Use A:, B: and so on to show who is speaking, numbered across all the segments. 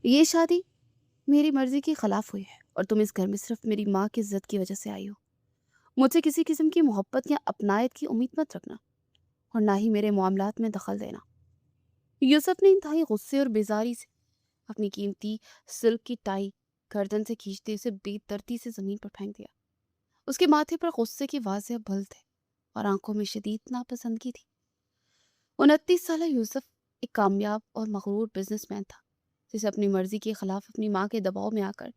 A: یہ شادی میری مرضی کے خلاف ہوئی ہے اور تم اس گھر میں صرف میری ماں کی عزت کی وجہ سے آئی ہو۔ مجھ سے کسی قسم کی محبت یا اپنائیت کی امید مت رکھنا اور نہ ہی میرے معاملات میں دخل دینا۔ یوسف نے انتہائی غصے اور بیزاری سے اپنی قیمتی سلک کی ٹائی گردن سے کھینچتے اسے بے ترتی سے زمین پر پھینک دیا۔ اس کے ماتھے پر غصے کے واضح بل تھے اور آنکھوں میں شدید ناپسندگی تھی۔ 29 سالہ یوسف ایک کامیاب اور مغرور بزنس مین تھا جسے اپنی مرضی کے خلاف اپنی ماں کے دباؤ میں آ کر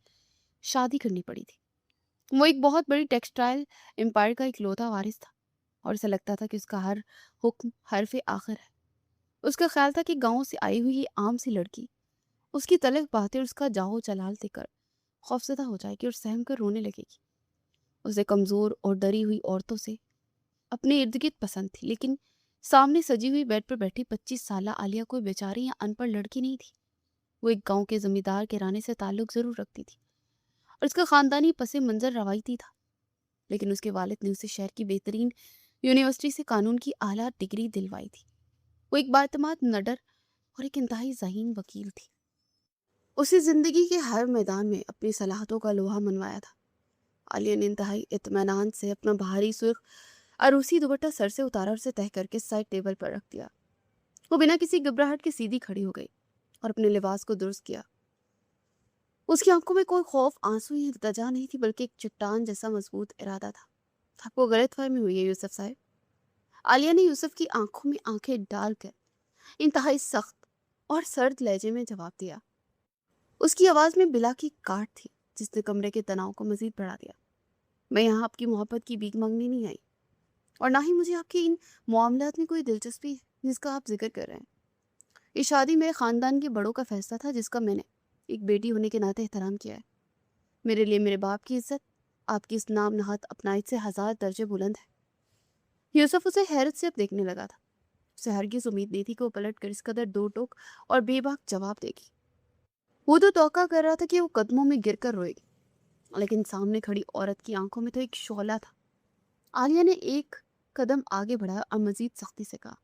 A: شادی کرنی پڑی تھی۔ وہ ایک بہت بڑی ٹیکسٹائل امپائر کا اکلوتا وارث تھا اور اسے لگتا تھا کہ اس کا ہر حکم حرف آخر ہے۔ اس کا خیال تھا کہ گاؤں سے آئی ہوئی یہ عام سی لڑکی اس کی تلخ باتیں اور اس کا جاہو جلال دیکھ کر خوفزدہ ہو جائے گی اور سہم کر رونے لگے گی۔ اسے کمزور اور ڈری ہوئی عورتوں سے اپنے ارد گرد پسند تھی، لیکن سامنے سجی ہوئی بیڈ پر بیٹھی 25 سالہ عالیہ کوئی بیچاری یا ان پڑھ لڑکی نہیں تھی۔ وہ ایک گاؤں کے زمیندار گھرانے سے تعلق ضرور رکھتی تھی اور اس کا خاندانی پس منظر روایتی تھا، لیکن اس کے والد نے اسے شہر کی بہترین یونیورسٹی سے قانون کی اعلیٰ ڈگری دلوائی تھی۔ وہ ایک بااعتماد نڈر اور ایک انتہائی ذہین وکیل تھی۔ اسے زندگی کے ہر میدان میں اپنی صلاحیتوں کا لوہا منوایا تھا۔ عالیہ نے انتہائی اطمینان سے اپنا بھاری سرخ عروسی دوپٹہ سر سے اتارا اور اسے تہہ کر کے سائڈ ٹیبل پر رکھ دیا۔ وہ بنا کسی گھبراہٹ کے سیدھی کھڑی ہو گئی اور اپنے لباس کو درست کیا۔ اس کی آنکھوں میں کوئی خوف، آنسو یا التجا نہیں تھی، بلکہ ایک چٹان جیسا مضبوط ارادہ تھا۔ آپ کو غلط فہمی ہوئی ہے یوسف صاحب، عالیہ نے یوسف کی آنکھوں میں آنکھیں ڈال کر انتہائی سخت اور سرد لہجے میں جواب دیا۔ اس کی آواز میں بلا کی کاٹ تھی جس نے کمرے کے تناؤ کو مزید بڑھا دیا۔ میں یہاں آپ کی محبت کی بھیک مانگنے نہیں آئی اور نہ ہی مجھے آپ کے ان معاملات میں کوئی دلچسپی ہے جس کا آپ ذکر کر رہے ہیں۔ یہ شادی میرے خاندان کے بڑوں کا فیصلہ تھا جس کا میں نے ایک بیٹی ہونے کے ناطے احترام کیا ہے۔ میرے لیے میرے باپ کی عزت آپ کی اس نام نہاد اپنائیت سے 1000 درجے بلند ہے۔ یوسف اسے حیرت سے اب دیکھنے لگا تھا۔ اسے ہرگز امید نہیں تھی کہ وہ پلٹ کر اس قدر دو ٹوک اور بے باک جواب دے گی۔ وہ تو توقع کر رہا تھا کہ وہ قدموں میں گر کر روئے گی، لیکن سامنے کھڑی عورت کی آنکھوں میں تو ایک شعلہ تھا۔ عالیہ نے ایک قدم آگے بڑھایا اور مزید سختی سے کہا،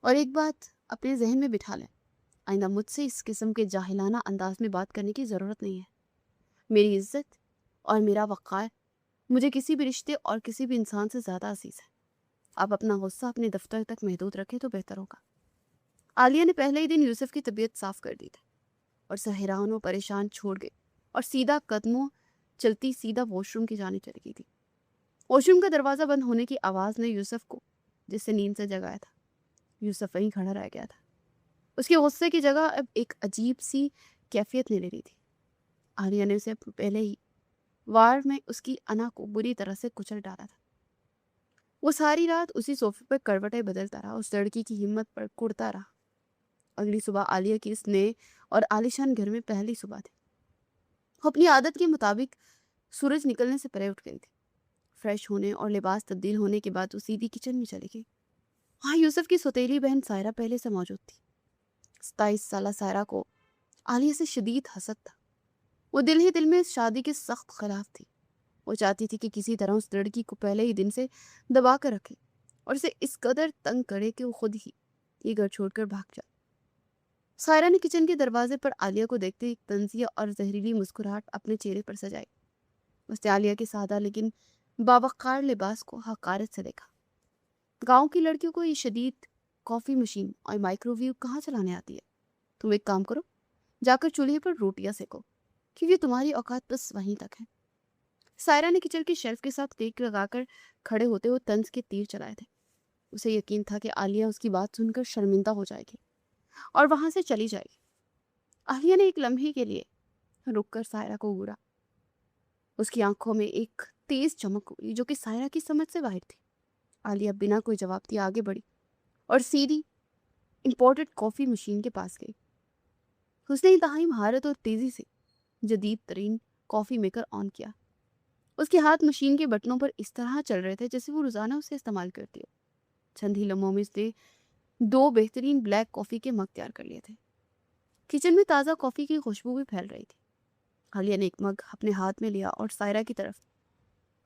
A: اور ایک بات اپنے ذہن میں بٹھا لیں، آئندہ مجھ سے اس قسم کے جاہلانہ انداز میں بات کرنے کی ضرورت نہیں ہے۔ میری عزت اور میرا وقار مجھے کسی بھی رشتے اور کسی بھی انسان سے زیادہ عزیز ہے۔ آپ اپنا غصہ اپنے دفتر تک محدود رکھیں تو بہتر ہوگا۔ عالیہ نے پہلے ہی دن یوسف کی طبیعت صاف کر دی تھی اور اسے حیران و پریشان چھوڑ گئی اور سیدھا قدموں چلتی سیدھا واش روم کی جانب چلی گئی تھی۔ واش روم کا دروازہ بند ہونے کی آواز نے یوسف کو جس سے نیند سے جگایا تھا۔ یوسف وہیں کھڑا رہ گیا تھا۔ اس کے غصے کی جگہ اب ایک عجیب سی کیفیت نے لے لی تھی۔ عالیہ نے اسے پہلے ہی وار میں اس کی انا کو بری طرح سے کچل ڈالا تھا۔ وہ ساری رات اسی صوفے پر کروٹیں بدلتا رہا، اس لڑکی کی ہمت پر کڑتا رہا۔ اگلی صبح عالیہ کی اس نئے اور عالیشان گھر میں پہلی صبح تھی۔ وہ اپنی عادت کے مطابق سورج نکلنے سے پہلے اٹھ گئی تھی۔ فریش ہونے اور لباس تبدیل ہونے کے بعد وہ سیدھی کچن میں چلی گئی۔ وہاں یوسف کی سوتیلی بہن سائرہ پہلے سے موجود تھی۔ 27 سالہ سائرہ کو عالیہ سے شدید حسد تھا۔ وہ دل ہی دل میں اس شادی کے سخت خلاف تھی۔ وہ چاہتی تھی کہ کسی طرح اس لڑکی کو پہلے ہی دن سے دبا کر رکھے اور اسے اس قدر تنگ کرے کہ وہ خود ہی یہ گھر چھوڑ کر بھاگ جائے۔ سائرہ نے کچن کے دروازے پر عالیہ کو دیکھتے ایک طنزیہ اور زہریلی مسکراہٹ اپنے چہرے پر سجائی۔ اس نے عالیہ کے سادہ لیکن باوقار لباس کو حقارت سے دیکھا۔ گاؤں کی لڑکیوں کو یہ شدید کافی مشین اور مائکرو ویو کہاں چلانے آتی ہے؟ تم ایک کام کرو، جا کر چولہے پر روٹیاں سیکو، کیونکہ تمہاری اوقات بس وہیں تک ہے۔ سائرہ نے کچن کی شیلف کے ساتھ ٹیک لگا کر کھڑے ہوتے ہوئے طنز کے تیر چلائے تھے۔ اسے یقین تھا کہ عالیہ اس کی بات سن کر شرمندہ ہو جائے گی اور وہاں سے چلی جائے گی۔ عالیہ نے ایک لمحے کے لیے رک کر سائرہ کو گھورا۔ اس کی آنکھوں میں ایک تیز چمک ہوئی جو کہ سائرہ کی سمجھ سے باہر تھی۔ عالیہ بنا کوئی جواب دیے آگے بڑھی اور سیدھی امپورٹڈ کافی مشین کے پاس گئی۔ اس نے انتہائی مہارت اور تیزی سے جدید ترین کافی میکر آن کیا۔ اس کے ہاتھ مشین کے بٹنوں پر اس طرح چل رہے تھے جیسے وہ روزانہ اسے استعمال کرتی ہو۔ چند ہی لمحوں میں اس نے 2 بہترین بلیک کافی کے مگ تیار کر لیے تھے۔ کچن میں تازہ کافی کی خوشبو بھی پھیل رہی تھی۔ عالیہ نے ایک مگ اپنے ہاتھ میں لیا اور سائرہ کی طرف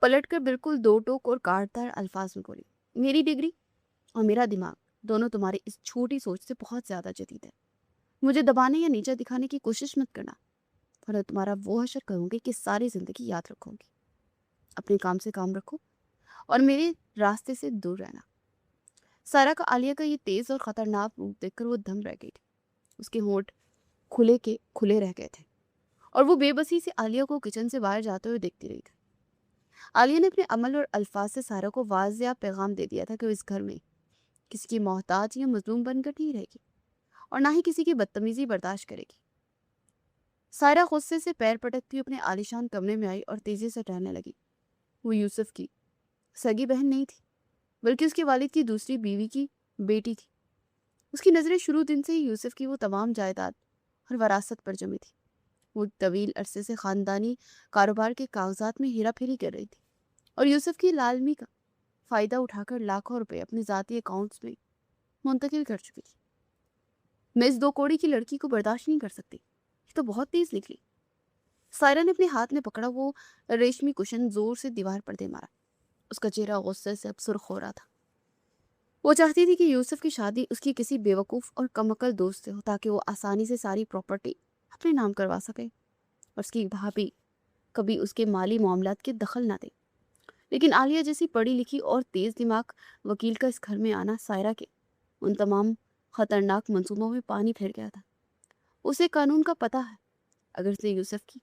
A: پلٹ کر بالکل 2 ٹوک اور کاٹدار الفاظ میں بولی، میری ڈگری اور میرا دماغ دونوں تمہاری اس چھوٹی سوچ سے بہت زیادہ جدید ہے۔ मुझे दबाने या नीचा दिखाने की कोशिश मत करना, वरना तुम्हारा वो हशर करूंगी कि सारी जिंदगी याद रखोगी। अपने काम से काम रखो और मेरे रास्ते से दूर रहना। सारा का आलिया का ये तेज और खतरनाक रूप देखकर वो दंग रह गई थी। उसके होंठ खुले के खुले रह गए थे और वो बेबसी से आलिया को किचन से बाहर जाते हुए देखती रही थी। आलिया ने अपने अमल और अल्फाज से सारा को वाज़िया पैगाम दे दिया था कि वो इस घर में किसी की मोहताज या मजलूम बनकर नहीं रहेगी और ना ही किसी की बदतमीजी बर्दाश्त करेगी। सायरा गुस्से से पैर पटकती हुई अपने आलीशान कमरे में आई और तेजी से टहलने लगी। वो यूसुफ की सगी बहन नहीं थी, बल्कि उसके वालिद की दूसरी बीवी की बेटी थी। उसकी नज़रें शुरू दिन से ही यूसुफ की वो तमाम जायदाद और वरासत पर जमी थी। वो तवील अरसे से ख़ानदानी कारोबार के कागजात में हेरा फेरी कर रही थी और यूसुफ की लालमी का फ़ायदा उठाकर लाखों रुपए अपने ज़ाती अकाउंट्स में मुंतकिल कर चुकी थी। मैं इस दो कौड़ी की लड़की को बर्दाश्त नहीं कर सकती, ये तो बहुत तेज निकली। सायरा ने अपने हाथ में पकड़ा वो रेशमी कुशन जोर से दीवार पर दे मारा। उसका चेहरा गुस्से से अब सुर्ख हो रहा था। वो चाहती थी कि यूसुफ की शादी उसकी किसी बेवकूफ़ और कमअकल दोस्त से हो ताकि वो आसानी से सारी प्रॉपर्टी अपने नाम करवा सके और उसकी भाभी कभी उसके माली मामलात के दखल ना दे। लेकिन आलिया जैसी पढ़ी लिखी और तेज दिमाग वकील का इस घर में आना सायरा के उन तमाम खतरनाक मंसूबों में पानी फिर गया था। उसे कानून का पता है, अगर से यूसुफ की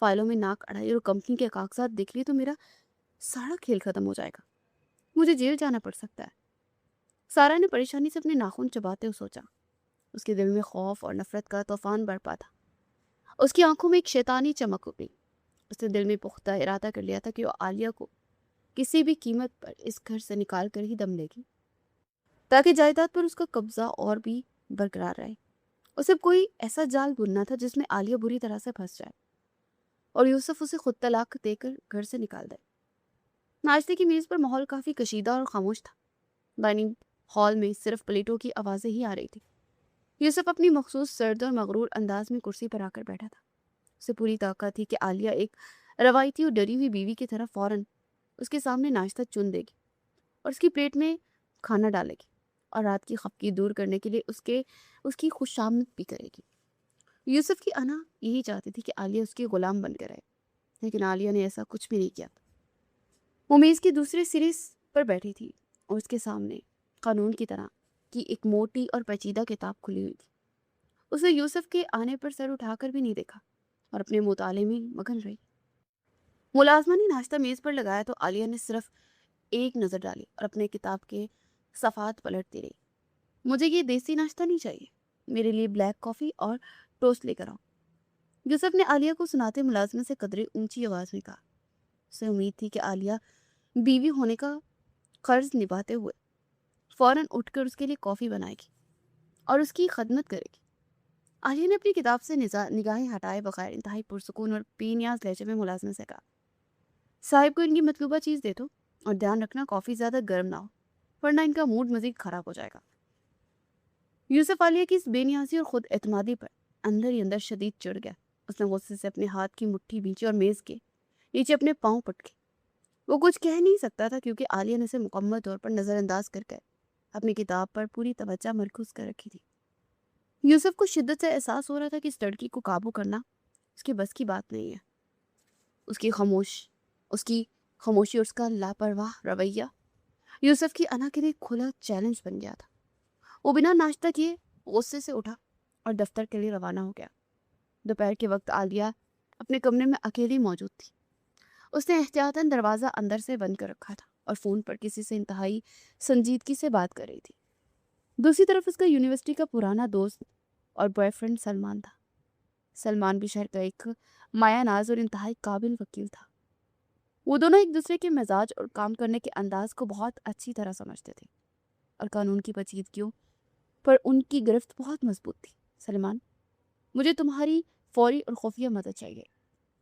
A: फाइलों में नाक अड़ाई और कंपनी के कागजात देख लिए तो मेरा सारा खेल खत्म हो जाएगा। मुझे जेल जाना पड़ सकता है। सारा ने परेशानी से अपने नाखून चबाते हुए सोचा। उसके दिल में खौफ और नफरत का तूफान बरपा था। उसकी आंखों में एक शैतानी चमक उभरी। उसने दिल में पुख्ता इरादा कर लिया था कि वो आलिया को किसी भी कीमत पर इस घर से निकाल कर ही दम लेगी, ताकि जायदाद पर उसका कब्जा और भी बरकरार रहे। उसे कोई ऐसा जाल बुनना था जिसमें आलिया बुरी तरह से फंस जाए और यूसुफ उसे खुद तलाक देकर घर से निकाल दे। नाश्ते की मेज पर माहौल काफी कशीदा और खामोश था। डाइनिंग हॉल में सिर्फ प्लेटों की आवाजें ही आ रही थी। यूसुफ अपनी मखसूस सर्द और मगरूर अंदाज में कुर्सी पर आकर बैठा था। उसे पूरी ताकत थी कि आलिया एक रवायती और डरी हुई बीवी की तरह फौरन उसके सामने नाश्ता चुन देगी और उसकी प्लेट में खाना डालेगी और रात की खपकी दूर करने के लिए उसकी खुशामद भी करेगी। यूसुफ की अना यही चाहती थी कि आलिया उसकी गुलाम बनकर रहे, लेकिन आलिया ने ऐसा कुछ भी नहीं किया। वो मेज के दूसरे सिरे पर बैठी थी और उसके सामने कानून की तरह की एक मोटी और पेचीदा किताब खुली हुई थी। उसने यूसुफ के आने पर सर उठाकर भी नहीं देखा और अपने मुताले में मगन रही। मुलाजमा ने नाश्ता मेज पर लगाया तो आलिया ने सिर्फ एक नज़र डाली और अपने किताब के सफ़ात पलटती रही। मुझे ये देसी नाश्ता नहीं चाहिए, मेरे लिए ब्लैक कॉफ़ी और टोस्ट लेकर आओ। यूसुफ ने आलिया को सुनाते मुलाजमे से कदरे ऊंची आवाज़ में कहा। उसे उम्मीद थी कि आलिया बीवी होने का कर्ज निभाते हुए फौरन उठकर उसके लिए कॉफ़ी बनाएगी और उसकी खदमत करेगी। आलिया ने अपनी किताब से निगाहें हटाए बगैर इंतहाई पुरसुकून और बेनियाज लहजे में मुलाजमे से कहा, साहिब को इनकी मतलूबा चीज़ दे दो और ध्यान रखना कॉफ़ी ज़्यादा गर्म ना हो, वरना इनका मूड मज़ीद ख़राब हो जाएगा। यूसुफ आलिया की इस बेनियाजी और खुद एतमादी पर अंदर ही अंदर शदीद चिढ़ गया। उसने गुस्से से अपने हाथ की मुट्ठी भींची और मेज़ के नीचे अपने पाँव पटके। वो कुछ कह नहीं सकता था क्योंकि आलिया ने उसे मुकम्मल तौर पर नज़रअंदाज करके अपनी किताब पर पूरी तवज्जो मरकूज कर रखी थी। यूसुफ को शिद्दत से एहसास हो रहा था कि इस लड़की को काबू करना उसकी बस की बात नहीं है। उसकी उसकी खामोशी और उसका लापरवाह रवैया यूसुफ की अना के लिए खुला चैलेंज बन गया था। वो बिना नाश्ता किए गुस्से से उठा और दफ्तर के लिए रवाना हो गया। दोपहर के वक्त आलिया अपने कमरे में अकेली मौजूद थी। उसने एहतियातन दरवाज़ा अंदर से बंद कर रखा था और फ़ोन पर किसी से इंतहाई संजीदगी से बात कर रही थी। दूसरी तरफ उसका यूनिवर्सिटी का पुराना दोस्त और बॉयफ्रेंड सलमान था। सलमान भी शहर का एक मायानाज और इंतहाई काबिल वकील था। वो दोनों एक दूसरे के मिजाज और काम करने के अंदाज को बहुत अच्छी तरह समझते थे और कानून की पेचीदगियों पर उनकी गिरफ्त बहुत मजबूत थी। सलमान, मुझे तुम्हारी फौरी और खुफिया मदद चाहिए।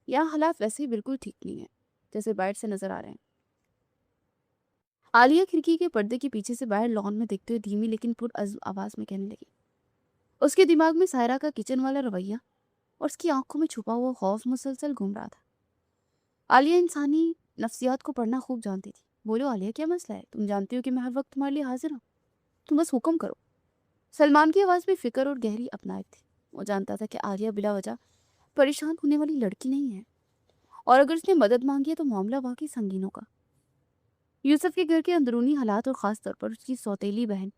A: यहाँ हालात वैसे ही बिल्कुल ठीक नहीं है जैसे बाहर से नजर आ रहे हैं। आलिया खिड़की के पर्दे के पीछे से बाहर लॉन में देखते हुए धीमी लेकिन पुरअज़्म आवाज में कहने लगी। उसके दिमाग में सायरा का किचन वाला रवैया और उसकी आंखों में छुपा हुआ खौफ मुसलसल घूम रहा था। आलिया इंसानी नफ्सियात को पढ़ना खूब जानती थी। बोलो आलिया, क्या मसला है? तुम जानती हो कि मैं हर वक्त तुम्हारे लिए हाजिर हूँ, तुम बस हुक्म करो। सलमान की आवाज़ में फिक्र और गहरी अपनाहट थी। وہ جانتا تھا کہ عالیہ بلا وجہ پریشان ہونے والی لڑکی نہیں ہے، اور اگر اس نے مدد مانگی ہے تو معاملہ واقعی سنگین ہوگا۔ یوسف کے گھر کے اندرونی حالات اور خاص طور پر اس کی سوتیلی بہن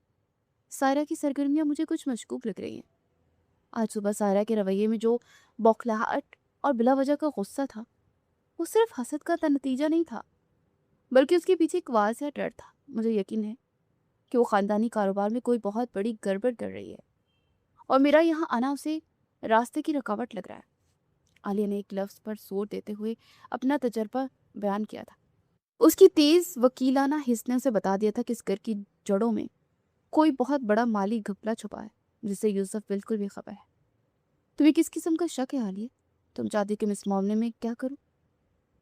A: سائرہ کی سرگرمیاں مجھے کچھ مشکوک لگ رہی ہیں۔ آج صبح سائرہ کے رویے میں جو بوکھلاہٹ اور بلا وجہ کا غصہ تھا، وہ صرف حسد کا نتیجہ نہیں تھا، بلکہ اس کے پیچھے ایک واضح ڈر تھا۔ مجھے یقین ہے کہ وہ خاندانی کاروبار میں کوئی بہت بڑی گڑبڑ کر رہی ہے، اور میرا یہاں آنا اسے راستے کی رکاوٹ لگ رہا ہے۔ عالیہ نے ایک لفظ پر زور دیتے ہوئے اپنا تجربہ بیان کیا تھا۔ اس کی تیز وکیلانہ حس نے اسے بتا دیا تھا کہ اس گھر کی جڑوں میں کوئی بہت بڑا مالی گھپلہ چھپا ہے، جس سے یوسف بالکل بھی خبر ہے۔ تمہیں کس قسم کا شک ہے عالیہ؟ تم چاہتی کہ میں اس معاملے میں کیا کروں؟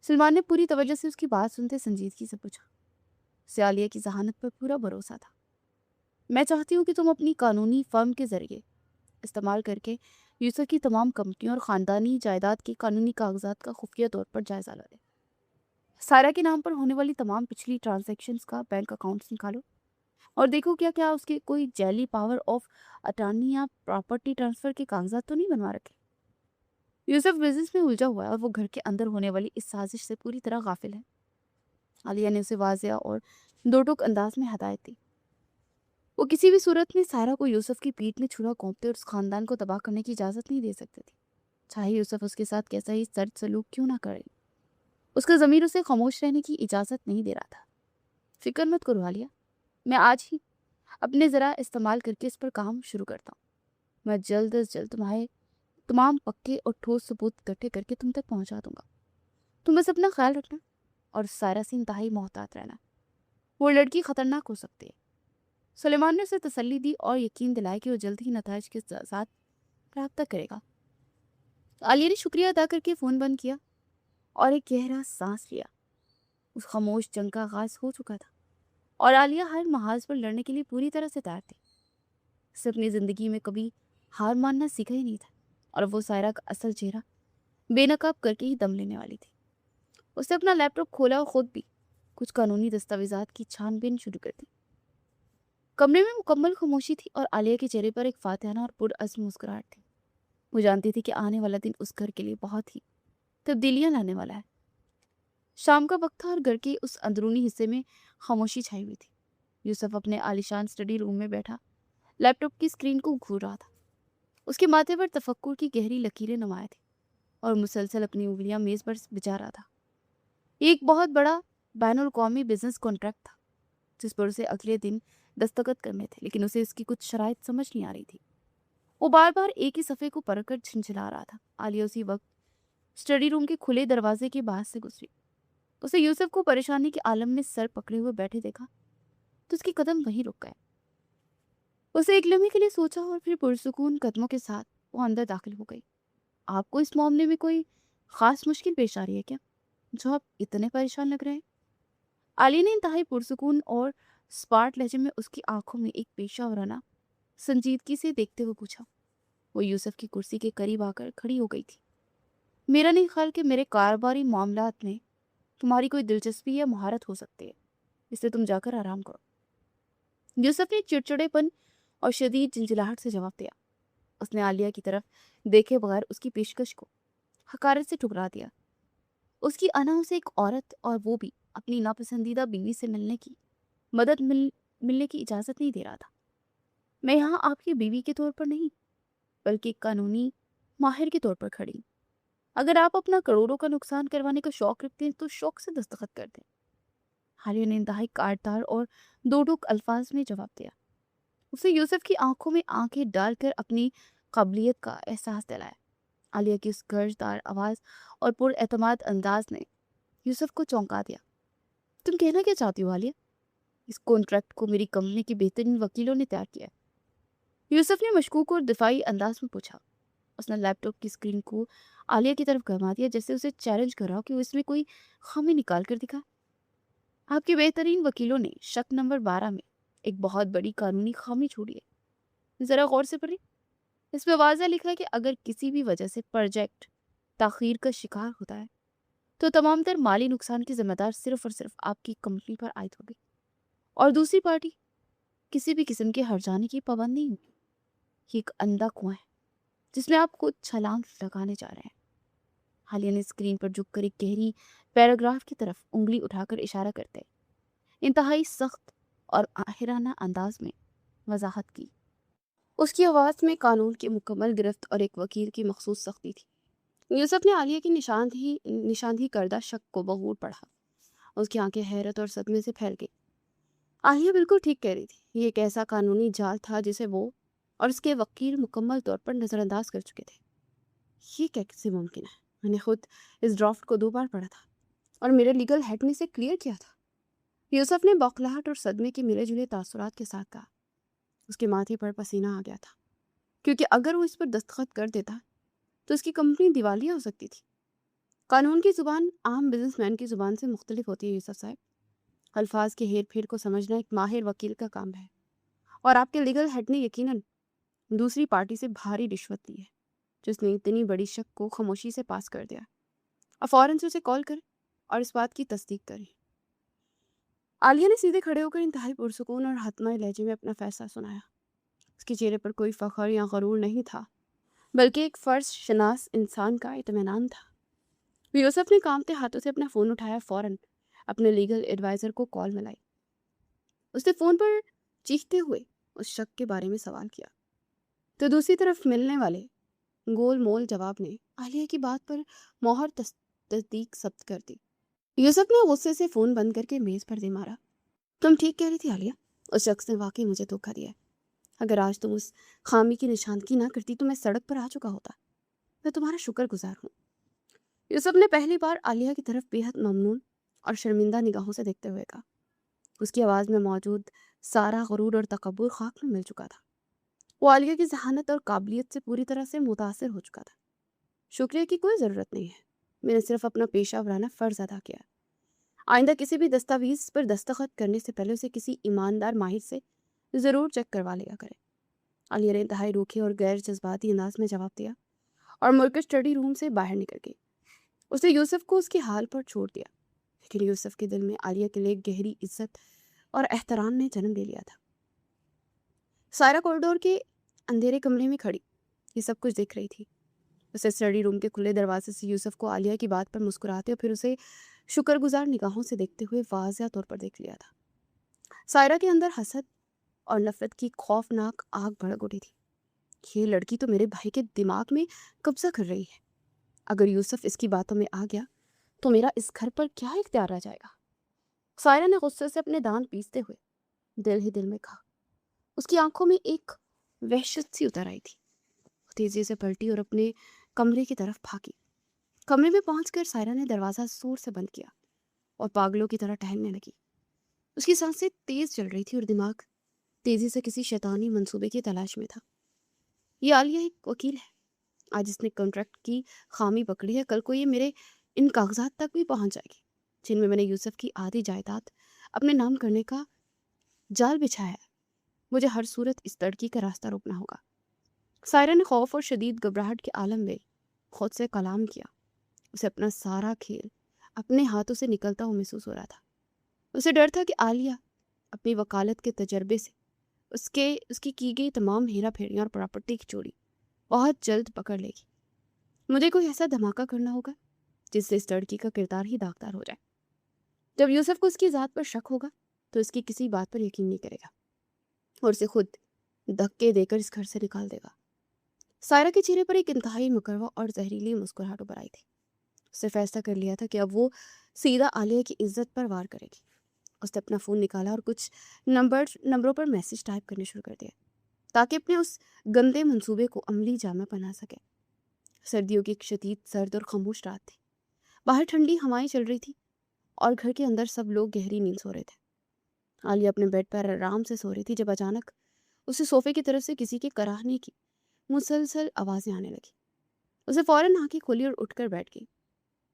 A: سلمان نے پوری توجہ سے اس کی بات سنتے سنجیدگی سے پوچھا۔ اسے عالیہ کی ذہانت پر پورا بھروسہ تھا۔ میں چاہتی ہوں کہ تم اپنی قانونی فرم کے ذریعے استعمال کر کے یوسف کی تمام کمپنیوں اور خاندانی جائیداد کے قانونی کاغذات کا خفیہ طور پر جائزہ لو۔ سائرہ کے نام پر ہونے والی تمام پچھلی ٹرانزیکشنز کا بینک اکاؤنٹس نکالو اور دیکھو کیا اس کے کوئی جعلی پاور آف اٹارنی یا پراپرٹی ٹرانسفر کے کاغذات تو نہیں بنوا رکھے۔ یوسف بزنس میں الجھا ہوا ہے اور وہ گھر کے اندر ہونے والی اس سازش سے پوری طرح غافل ہے۔ عالیہ نے اسے واضح اور دو ٹوک انداز میں ہدایت دی۔ وہ کسی بھی صورت میں سائرہ کو یوسف کی پیٹھ میں چھرا گھونپتے اور اس خاندان کو تباہ کرنے کی اجازت نہیں دے سکتی تھی، چاہے یوسف اس کے ساتھ کیسا ہی سرد سلوک کیوں نہ کرے۔ اس کا ضمیر اسے خاموش رہنے کی اجازت نہیں دے رہا تھا۔ فکر مت کرو عالیہ، میں آج ہی اپنے ذرا استعمال کر کے اس پر کام شروع کرتا ہوں۔ میں جلد از جلد تمہارے تمام پکے اور ٹھوس ثبوت اکٹھے کر کے تم تک پہنچا دوں گا۔ تم بس اپنا خیال رکھنا اور سائرہ سے انتہائی محتاط رہنا، وہ لڑکی خطرناک ہو سکتی ہے۔ سلیمان نے اسے تسلی دی اور یقین دلایا کہ وہ جلد ہی نتائج کے ساتھ رابطہ کرے گا۔ عالیہ نے شکریہ ادا کر کے فون بند کیا اور ایک گہرا سانس لیا۔ اس خاموش جنگ کا آغاز ہو چکا تھا اور عالیہ ہر محاذ پر لڑنے کے لیے پوری طرح سے تیار تھی۔ اسے اپنی زندگی میں کبھی ہار ماننا سیکھا ہی نہیں تھا، اور وہ سائرہ کا اصل چہرہ بے نقاب کر کے ہی دم لینے والی تھی۔ اس نے اپنا لیپ ٹاپ کھولا اور خود بھی کچھ قانونی دستاویزات کی چھان بین شروع کر دی۔ کمرے میں مکمل خاموشی تھی اور عالیہ کے چہرے پر ایک فاتحانہ اور پرعزم مسکراہٹ تھی۔ وہ جانتی تھی کہ آنے والا دن اس گھر کے لیے بہت ہی تبدیلیاں لانے والا ہے۔ شام کا وقت تھا اور گھر کے اس اندرونی حصے میں خاموشی چھائی ہوئی تھی۔ یوسف اپنے عالیشان اسٹڈی روم میں بیٹھا لیپ ٹاپ کی اسکرین کو گھور رہا تھا۔ اس کے ماتھے پر تفکر کی گہری لکیریں نمایاں تھیں اور مسلسل اپنی انگلیاں میز پر بچا رہا تھا۔ یہ ایک بہت بڑا بین الاقوامی بزنس کانٹریکٹ تھا جس پر اسے اگلے دن دستخط کرنے تھے، لیکن اسے اس کی کچھ شرائط سمجھ نہیں آ رہی تھی۔ وہ بار بار ایک ہی صفحے کو پڑھ کر جھنجھلا رہا تھا۔ عالیہ اسی وقت اسٹڈی روم کے کھلے دروازے کے باہر سے گزری۔ اسے یوسف کو پریشانی کے عالم میں سر پکڑے ہوئے بیٹھے دیکھا تو اس کے قدم وہیں رک گئے۔ اسے ایک لمحے کے لیے سوچا اور پھر پرسکون قدموں کے ساتھ وہ اندر داخل ہو گئی۔ آپ کو اس معاملے میں کوئی خاص مشکل پیش آ رہی ہے کیا، جو آپ اتنے پریشان لگ رہے ہیں؟ عالیہ نے انتہائی پرسکون اور سپاٹ لہجے میں اس کی آنکھوں میں ایک پیشہ ورانہ سنجیدگی سے دیکھتے ہوئے پوچھا۔ وہ یوسف کی کرسی کے قریب آ کر کھڑی ہو گئی تھی۔ میرا نہیں خیال کہ میرے کاروباری معاملات میں تمہاری کوئی دلچسپی یا مہارت ہو سکتی ہے، اس لیے تم جا کر آرام کرو۔ یوسف نے چڑچڑے پن اور شدید جھنجھلاہٹ سے جواب دیا۔ اس نے عالیہ کی طرف دیکھے بغیر اس کی پیشکش کو حقارت سے ٹھکرا دیا۔ اس کی انا اسے ایک عورت اور وہ بھی اپنی ناپسندیدہ بیوی سے ملنے کی اجازت نہیں دے رہا تھا۔ میں یہاں آپ کی بیوی کے طور پر نہیں بلکہ ایک قانونی ماہر کے طور پر کھڑی ہوں۔ اگر آپ اپنا کروڑوں کا نقصان کروانے کا شوق رکھتے ہیں تو شوق سے دستخط کر دیں۔ عالیہ نے انتہائی کاٹدار اور دو ٹوک الفاظ میں جواب دیا۔ اسے یوسف کی آنکھوں میں آنکھیں ڈال کر اپنی قابلیت کا احساس دلایا۔ عالیہ کی اس گرجدار آواز اور پر اعتماد انداز نے یوسف کو چونکا دیا۔ تم کہنا کیا چاہتی ہو عالیہ؟ اس کانٹریکٹ کو میری کمپنی کے بہترین وکیلوں نے تیار کیا ہے، یوسف نے مشکوک اور دفاعی انداز میں پوچھا۔ اس نے لیپ ٹاپ کی اسکرین کو عالیہ کی طرف گھما دیا جیسے اسے چیلنج کر رہا ہو کہ وہ اس میں کوئی خامی نکال کر دکھا۔ آپ کے بہترین وکیلوں نے شق نمبر 12 میں ایک بہت بڑی قانونی خامی چھوڑی ہے، ذرا غور سے پڑھیں۔ اس میں واضح لکھا ہے کہ اگر کسی بھی وجہ سے پروجیکٹ تاخیر کا شکار ہوتا ہے تو تمام تر مالی نقصان کی ذمہ دار صرف اور صرف آپ کی کمپنی پر عائد ہوگی، اور دوسری پارٹی کسی بھی قسم کے ہرجانے کی پابند نہیں ہوگی۔ یہ ایک اندھا کنواں ہے جس میں آپ خود چھلانگ لگانے جا رہے ہیں۔ عالیہ نے اسکرین پر جھک کر ایک گہری پیراگراف کی طرف انگلی اٹھا کر اشارہ کرتے انتہائی سخت اور آہرانہ انداز میں وضاحت کی۔ اس کی آواز میں قانون کی مکمل گرفت اور ایک وکیل کی مخصوص سختی تھی۔ یوسف نے عالیہ کی نشاندہی کردہ شک کو بغور پڑھا۔ اس کی آنکھیں حیرت اور صدمے سے پھیل گئی۔ عالیہ بالکل ٹھیک کہہ رہی تھی، یہ ایک ایسا قانونی جال تھا جسے وہ اور اس کے وکیل مکمل طور پر نظر انداز کر چکے تھے۔ یہ کیسے ممکن ہے؟ میں نے خود اس ڈرافٹ کو 2 بار پڑھا تھا اور میرے لیگل ہیڈ نے اسے کلیئر کیا تھا۔ یوسف نے بوکھلاہٹ اور صدمے کے ملے جلے تاثرات کے ساتھ کہا۔ اس کے ماتھے پر پسینہ آ گیا تھا، کیونکہ اگر وہ اس پر دستخط کر دیتا تو اس کی کمپنی دیوالیہ ہو سکتی تھی۔ قانون کی زبان عام بزنس مین کی زبان سے مختلف ہوتی ہے یوسف صاحب۔ الفاظ کے ہیر پھیر کو سمجھنا ایک ماہر وکیل کا کام ہے، اور آپ کے لیگل ہیڈ نے یقیناً دوسری پارٹی سے بھاری رشوت لی ہے، جس نے اتنی بڑی شک کو خاموشی سے پاس کر دیا۔ اب فوراً سے اسے کال کریں اور اس بات کی تصدیق کریں۔ عالیہ نے سیدھے کھڑے ہو کر انتہائی پرسکون اور حتمی لہجے میں اپنا فیصلہ سنایا۔ اس کے چہرے پر کوئی فخر یا غرور نہیں تھا، بلکہ ایک فرض شناس انسان کا اطمینان تھا۔ یوسف نے کانپتے ہاتھوں سے اپنا فون اٹھایا، فوراً اپنے لیگل ایڈوائزر کو کال ملائی۔ اس نے فون پر چیختے ہوئے اس شک کے بارے میں سوال کیا، تو دوسری طرف ملنے والے گول مول جواب نے عالیہ کی بات پر مہر تصدیق ثبت کر دی۔ یوسف نے غصے سے فون بند کر کے میز پر دے مارا۔ تم ٹھیک کہہ رہی تھی عالیہ، اس شخص نے واقعی مجھے دھوکہ دیا ہے۔ اگر آج تم اس خامی کی نشاندہی نہ کرتی تو میں سڑک پر آ چکا ہوتا۔ میں تمہارا شکر گزار ہوں۔ یوسف نے پہلی بار عالیہ کی طرف بے حد ممنون اور شرمندہ نگاہوں سے دیکھتے ہوئے کہا۔ اس کی آواز میں موجود سارا غرور اور تکبر خاک میں مل چکا تھا۔ وہ عالیہ کی ذہانت اور قابلیت سے پوری طرح سے متاثر ہو چکا تھا۔ شکریہ کی کوئی ضرورت نہیں ہے، میں نے صرف اپنا پیشہ ورانہ فرض ادا کیا۔ آئندہ کسی بھی دستاویز پر دستخط کرنے سے پہلے اسے کسی ایماندار ماہر سے ضرور چیک کروا لیا کرے۔ عالیہ نے انتہائی روکھے اور غیر جذباتی انداز میں جواب دیا اور مڑ کر اسٹڈی روم سے باہر نکل گئی۔ اس نے یوسف کو اس کے حال پر چھوڑ دیا، لیکن یوسف کے دل میں عالیہ کے لیے گہری عزت اور احترام نے جنم لے لیا تھا۔ سائرہ کوریڈور کے اندھیرے کمرے میں کھڑی یہ سب کچھ دیکھ رہی تھی۔ اسے اسٹڈی روم کے کھلے دروازے سے یوسف کو عالیہ کی بات پر مسکراتے اور پھر اسے شکر گزار نگاہوں سے دیکھتے ہوئے واضح طور پر دیکھ لیا تھا۔ سائرہ کے اندر حسد اور نفرت کی خوفناک آگ بھڑک اٹھی تھی۔ یہ لڑکی تو میرے بھائی کے دماغ میں قبضہ کر رہی ہے۔ اگر یوسف اس کی باتوں میں آ گیا تو میرا اس گھر پر کیا اختیار رہ جائے گا؟ سائرہ نے غصے سے اپنے دانت پیستے ہوئے دل ہی دل میں کہا۔ اس کی آنکھوں میں ایک وحشت سی اتر آئی تھی۔ وہ تیزی سے پلٹی اور اپنے کمرے کی طرف بھاگی۔ کمرے میں پہنچ کر سائرہ نے دروازہ زور سے بند کیا اور پاگلوں کی طرح ٹہلنے لگی۔ اس کی سانسیں تیز چل رہی تھی اور دماغ تیزی سے کسی شیطانی منصوبے کی تلاش میں تھا۔ یہ عالیہ ایک وکیل ہے۔ آج اس نے کنٹریکٹ کی خامی پکڑی ہے، کل کو یہ میرے ان کاغذات تک بھی پہنچ جائے گی جن میں نے یوسف کی آدھی جائیداد اپنے نام کرنے کا جال بچھایا ہے۔ مجھے ہر صورت اس لڑکی کا راستہ روکنا ہوگا۔ سائرہ نے خوف اور شدید گھبراہٹ کے عالم میں خود سے کلام کیا۔ اسے اپنا سارا کھیل اپنے ہاتھوں سے نکلتا ہوا محسوس ہو رہا تھا۔ اسے ڈر تھا کہ عالیہ اپنی وکالت کے تجربے سے اس کی گئی تمام ہیرا پھیریاں اور پراپرٹی کی چوری بہت جلد پکڑ لے گی۔ مجھے کوئی ایسا دھماکہ کرنا ہوگا جس سے اس لڑکی کا کردار ہی داغدار ہو جائے۔ جب یوسف کو اس کی ذات پر شک ہوگا تو اس کی کسی بات پر یقین نہیں کرے گا اور اسے خود دھکے دے کر اس گھر سے نکال دے گا۔ سائرہ کے چہرے پر ایک انتہائی مکروا اور زہریلی مسکراہٹ ابھر آئی تھی۔ اس نے فیصلہ کر لیا تھا کہ اب وہ سیدھا عالیہ کی عزت پر وار کرے گی۔ اس نے اپنا فون نکالا اور کچھ نمبروں پر میسج ٹائپ کرنے شروع کر دیا تاکہ اپنے اس گندے منصوبے کو عملی جامہ پہنا سکے۔ سردیوں کی ایک شدید سرد اور خاموش رات تھی۔ باہر ٹھنڈی ہوائیں چل رہی تھی اور گھر کے اندر سب لوگ گہری نیند سو رہے تھے۔ عالیہ اپنے بیڈ پر آرام سے سو رہی تھی جب اچانک اسے صوفے کی طرف سے کسی کے کراہنے کی مسلسل آوازیں آنے لگی۔ اسے فوراً آنکھیں کھولی اور اٹھ کر بیٹھ گئی۔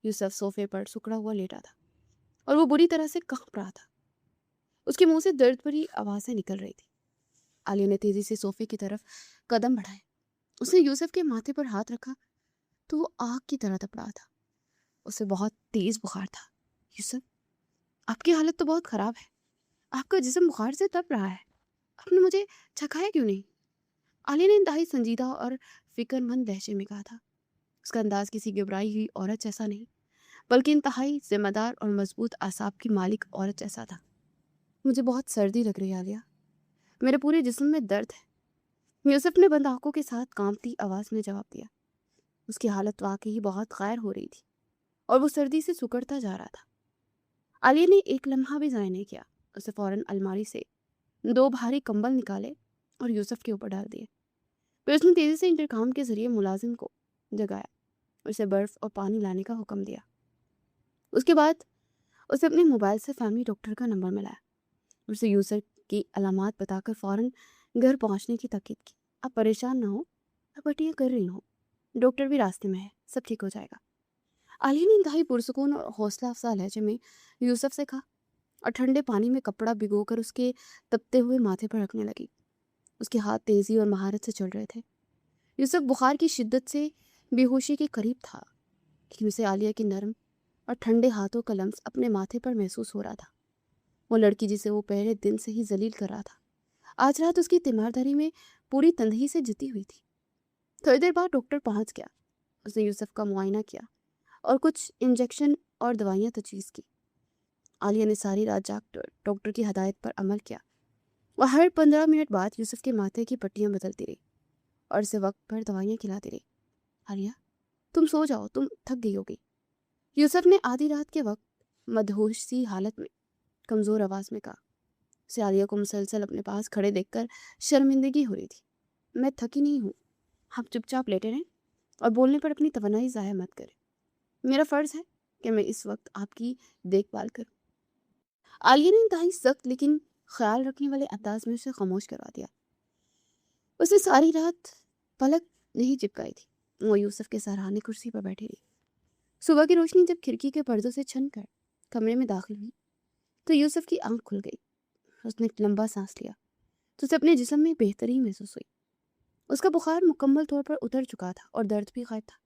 A: یوسف صوفے پر سکڑا ہوا لیٹا تھا اور وہ بری طرح سے کانپ رہا تھا۔ اس کے منہ سے درد بھری آوازیں نکل رہی تھی۔ عالیہ نے تیزی سے صوفے کی طرف قدم بڑھائے۔ اس نے یوسف کے ماتھے پر ہاتھ رکھا تو وہ آگ کی طرح تپ رہا تھا۔ اسے بہت تیز بخار تھا۔ یوسف، آپ کی حالت تو بہت خراب ہے۔ آپ کا جسم بخار سے تپ رہا ہے۔ آپ نے مجھے چکھایا کیوں نہیں؟ عالیہ نے انتہائی سنجیدہ اور फिक्र मंद लहजे में कहा था। उसका अंदाज किसी घबराई हुई औरत जैसा नहीं, बल्कि इंतहाई जिम्मेदार और मजबूत आसाब की मालिक औरत जैसा था। मुझे बहुत सर्दी लग रही है आलिया, मेरे पूरे जिस्म में दर्द है, यूसुफ ने बंद आंखों के साथ कांपती आवाज में जवाब दिया। उसकी हालत वाकई ही बहुत गैर हो रही थी और वो सर्दी से सुकड़ता जा रहा था। आलिया ने एक लम्हा भी ज़ाया नहीं किया। उसे फौरन अलमारी से 2 भारी कंबल निकाले और यूसुफ के ऊपर डाल दिए। फिर उसने तेजी से इंटरकॉम के जरिए मुलाजिम को जगाया, उसे बर्फ और पानी लाने का हुक्म दिया। उसके बाद उसे अपने मोबाइल से फैमिली डॉक्टर का नंबर मिलाया। उसे यूसुफ की अलामात बताकर फौरन घर पहुंचने की ताकीद की। आप परेशान ना हो, मैं पट्टियाँ कर रही हूँ, डॉक्टर भी रास्ते में है, सब ठीक हो जाएगा। आलिया ने इंतहाई पुरसुकून और हौसला अफजा लहजे में यूसुफ से कहा और ठंडे पानी में कपड़ा भिगोकर उसके तपते हुए माथे पर रखने लगी। उसके हाथ तेजी और महारत से चल रहे थे। यूसुफ बुखार की शिद्दत से बेहोशी के करीब था, लेकिन उसे आलिया के नरम और ठंडे हाथों का लम्स अपने माथे पर महसूस हो रहा था। वो लड़की जिसे वो पहले दिन से ही जलील कर रहा था, आज रात उसकी तीमारदारी में पूरी तंदही से जीती हुई थी। थोड़ी देर बाद डॉक्टर पहुंच गया। उसने यूसुफ का मुआयना किया और कुछ इंजेक्शन और दवाइयाँ तजवीज़ की। आलिया ने सारी रात जागकर डॉक्टर की हदायत पर अमल किया। वह हर 15 मिनट बाद यूसुफ के माथे की पट्टियाँ बदलती रही और उसे वक्त पर दवाइयाँ खिलाती रही। आलिया, तुम सो जाओ, तुम थक गई होगी, यूसुफ ने आधी रात के वक्त मदहोश सी हालत में कमज़ोर आवाज़ में कहा। उसे आलिया को मुसलसल अपने पास खड़े देखकर शर्मिंदगी हो रही थी। मैं थकी नहीं हूँ, आप चुपचाप लेटे रहें और बोलने पर अपनी तवन्नाई ज़ाया मत करें। मेरा फ़र्ज़ है कि मैं इस वक्त आपकी देखभाल करूँ। आलिया ने इंतहाई सख्त लेकिन ख्याल रखने वाले अंदाज में उसे खामोश करवा दिया। उसने सारी रात पलक नहीं चिपकाई थी। वो यूसुफ के सराहने कुर्सी पर बैठी रही। सुबह की रोशनी जब खिड़की के पर्दों से छन कर कमरे में दाखिल हुई तो यूसुफ की आंख खुल गई। उसने एक लंबा सांस लिया तो उसे अपने जिस्म में बेहतरी महसूस हुई। उसका बुखार मुकम्मल तौर पर उतर चुका था और दर्द भी गायब था।